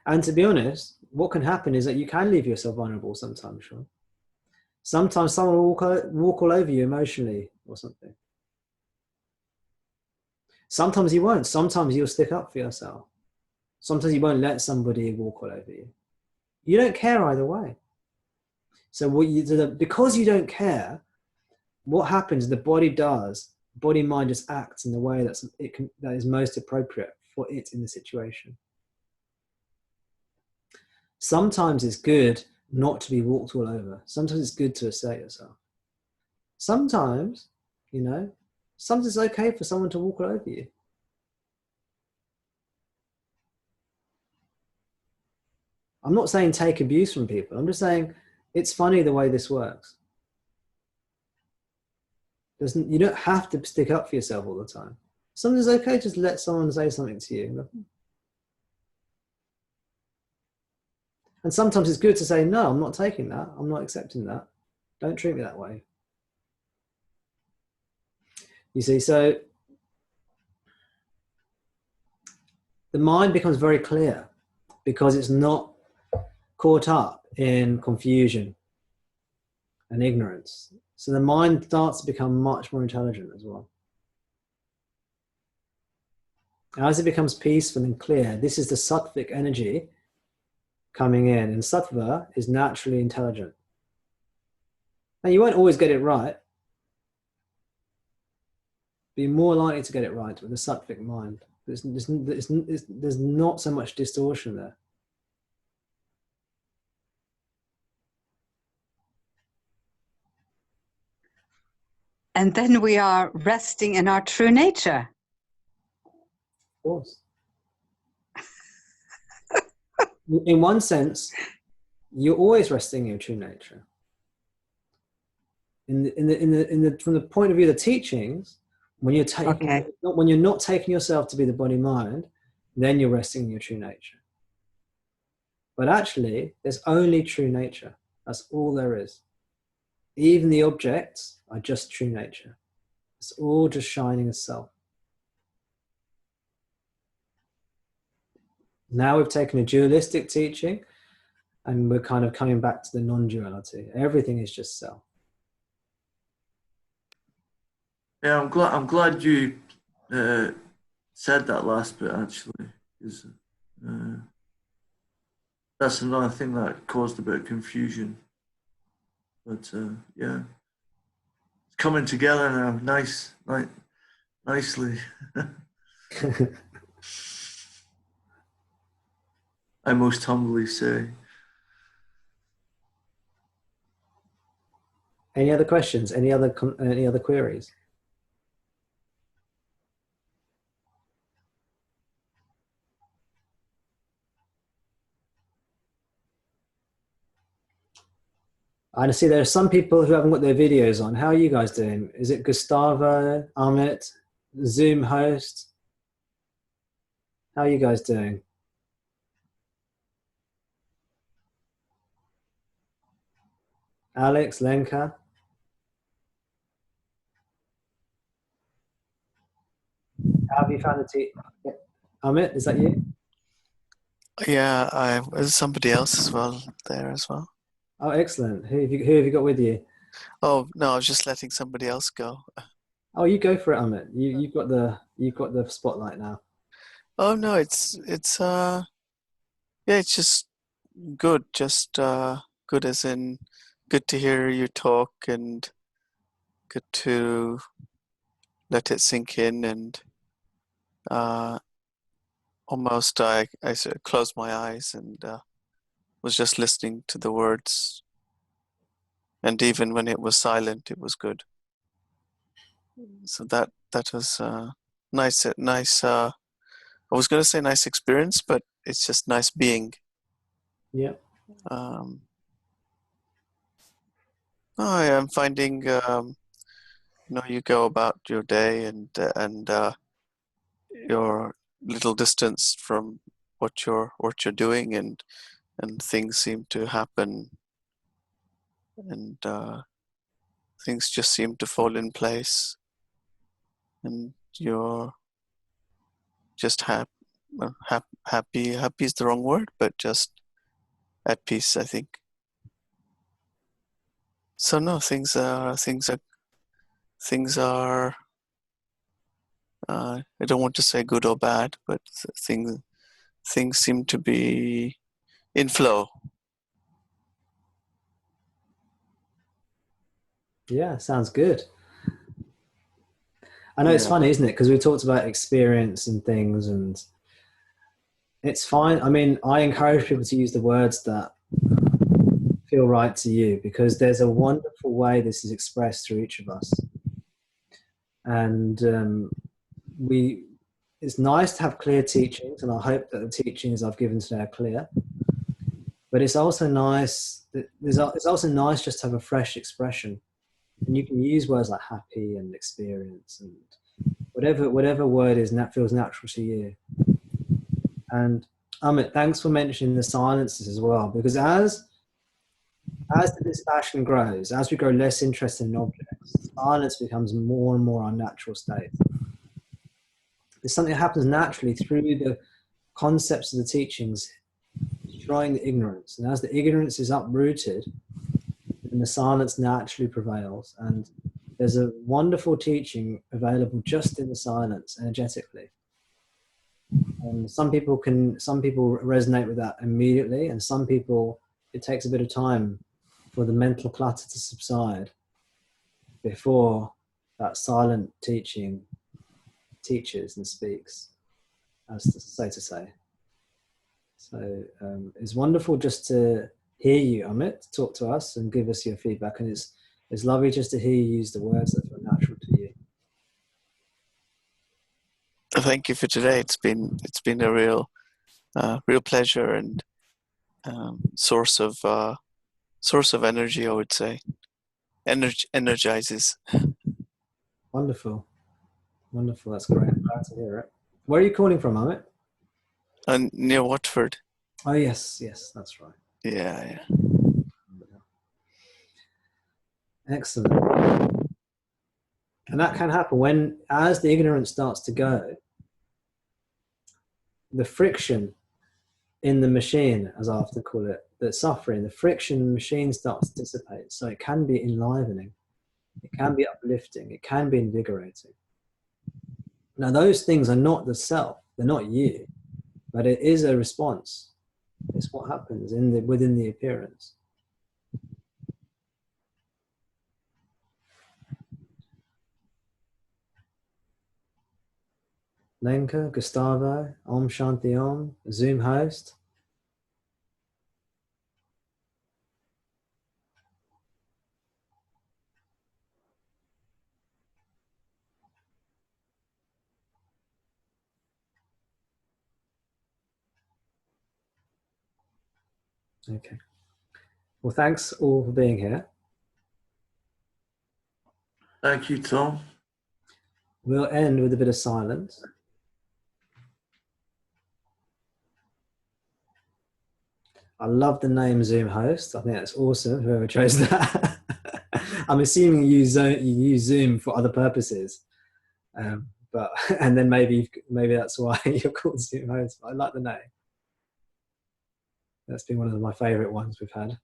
And to be honest, what can happen is that you can leave yourself vulnerable sometimes, Sean. Sometimes someone will walk all over you emotionally or something. Sometimes you won't. Sometimes you'll stick up for yourself. Sometimes you won't let somebody walk all over you. You don't care either way. So because you don't care, what happens, the body mind just acts in the way that is most appropriate for it in the situation. Sometimes it's good not to be walked all over. Sometimes it's good to assert yourself. Sometimes, sometimes it's okay for someone to walk all over you. I'm not saying take abuse from people. I'm just saying it's funny the way this works. You don't have to stick up for yourself all the time. Sometimes it's okay just let someone say something to you. And sometimes it's good to say, no, I'm not taking that. I'm not accepting that. Don't treat me that way. You see, so the mind becomes very clear because it's not caught up in confusion and ignorance. So the mind starts to become much more intelligent as well. As it becomes peaceful and clear, this is the sattvic energy coming in, and sattva is naturally intelligent. And you won't always get it right. Be more likely to get it right with a sattvic mind. There's not so much distortion there. And then we are resting in our true nature. Of course. In one sense, you're always resting in your true nature. From the point of view of the teachings, when you're not taking yourself to be the body mind, then you're resting in your true nature. But actually, there's only true nature. That's all there is. Even the objects are just true nature. It's all just shining as self. Now we've taken a dualistic teaching and we're kind of coming back to the non-duality. Everything is just self. Yeah, I'm glad you said that last bit actually, because that's another thing that caused a bit of confusion. But yeah, it's coming together now, nicely. I most humbly say. Any other questions? Any other queries? I see there are some people who haven't got their videos on. How are you guys doing? Is it Gustavo, Amit, Zoom host? How are you guys doing? Alex, Lenka? How have you found the team? Amit, is that you? Yeah, there's somebody else as well there as well. Oh, excellent. Who have you got with you? Oh no, I was just letting somebody else go. Oh, you go for it, Amit. You've got the spotlight now. Oh no, yeah, it's just good. Just good as in good to hear you talk and good to let it sink in and uh, almost I sort of closed my eyes and was just listening to the words, and even when it was silent, it was good. So that was nice. Nice. I was going to say nice experience, but it's just nice being. Yeah. I am finding you go about your day and your little distance from what you're doing and things seem to happen and things just seem to fall in place and you're just happy. Happy is the wrong word, but just at peace, I think. So no, things are I don't want to say good or bad, but things seem to be in flow. Yeah, sounds good. I know it's funny, isn't it? Because we talked about experience and things, and it's fine. I mean, I encourage people to use the words that feel right to you because there's a wonderful way this is expressed through each of us. And it's nice to have clear teachings, and I hope that the teachings I've given today are clear. But it's also nice. It's also nice just to have a fresh expression, and you can use words like happy and experience and whatever word is that feels natural to you. And Amit, thanks for mentioning the silences as well, because as the dispassion grows, as we grow less interested in objects, silence becomes more and more our natural state. It's something that happens naturally through the concepts of the teachings, destroying the ignorance. And as the ignorance is uprooted, then the silence naturally prevails. And there's a wonderful teaching available just in the silence, energetically. And some people resonate with that immediately, and some people it takes a bit of time for the mental clutter to subside before that silent teaching teaches and speaks, so to say. So it's wonderful just to hear you, Amit, talk to us and give us your feedback. And it's lovely just to hear you use the words that feel natural to you. Thank you for today. It's been a real pleasure and source of energy. I would say, energizes. Wonderful. That's great. I'm glad to hear it. Where are you calling from, Amit? And near Watford. Oh, yes, that's right. Yeah. Excellent. And that can happen as the ignorance starts to go, the friction in the machine, as I often call it, the suffering, the friction in the machine starts to dissipate. So it can be enlivening, it can be uplifting, it can be invigorating. Now, those things are not the self, they're not you, but it is a response. It's what happens within the appearance. Lenka, Gustavo, Om Shanti Om, Zoom host. Okay. Well, thanks all for being here. Thank you, Tom. We'll end with a bit of silence. I love the name Zoom host. I think that's awesome, whoever chose that. I'm assuming you use Zoom for other purposes. But and then maybe that's why you're called Zoom host. I like the name. That's been one of my favorite ones we've had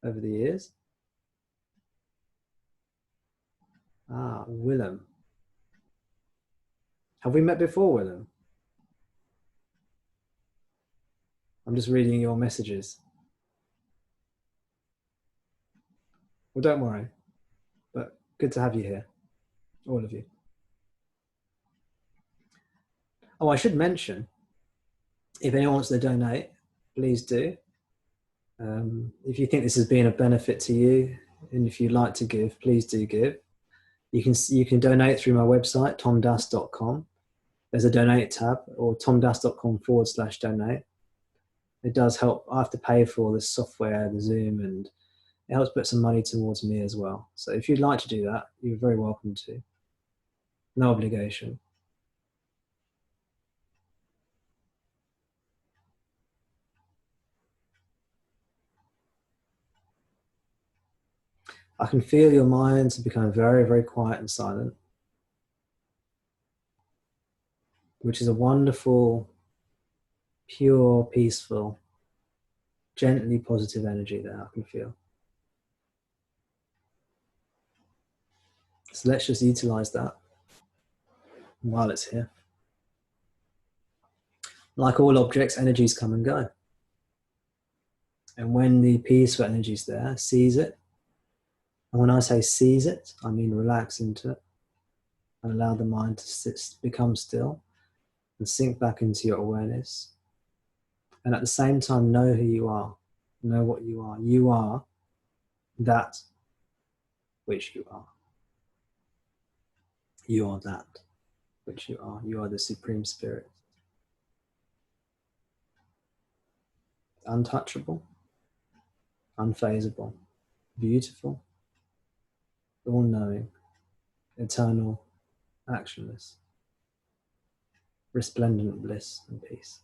over the years. Ah, Willem. Have we met before, Willem? I'm just reading your messages. Well, don't worry, but good to have you here, all of you. Oh, I should mention, if anyone wants to donate, please do. If you think this has been a benefit to you, and if you'd like to give, please do give. You can donate through my website, tomdas.com. There's a donate tab, or tomdas.com/donate. It does help. I have to pay for all this software, the Zoom, and it helps put some money towards me as well. So if you'd like to do that, you're very welcome to. No obligation. I can feel your minds become very, very quiet and silent, which is a wonderful, pure, peaceful, gently positive energy that I can feel. So let's just utilize that while it's here. Like all objects, energies come and go. And when the peaceful energy is there, seize it. And when I say seize it, I mean relax into it and allow the mind to become still and sink back into your awareness. And at the same time, know who you are, know what you are. You are that which you are. You are that which you are. You are the Supreme Spirit. Untouchable, unfazable, beautiful, all-knowing, eternal, actionless, resplendent bliss and peace.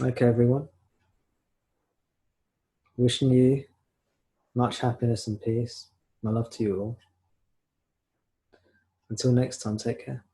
Okay, everyone. Wishing you much happiness and peace. My love to you all. Until next time, take care.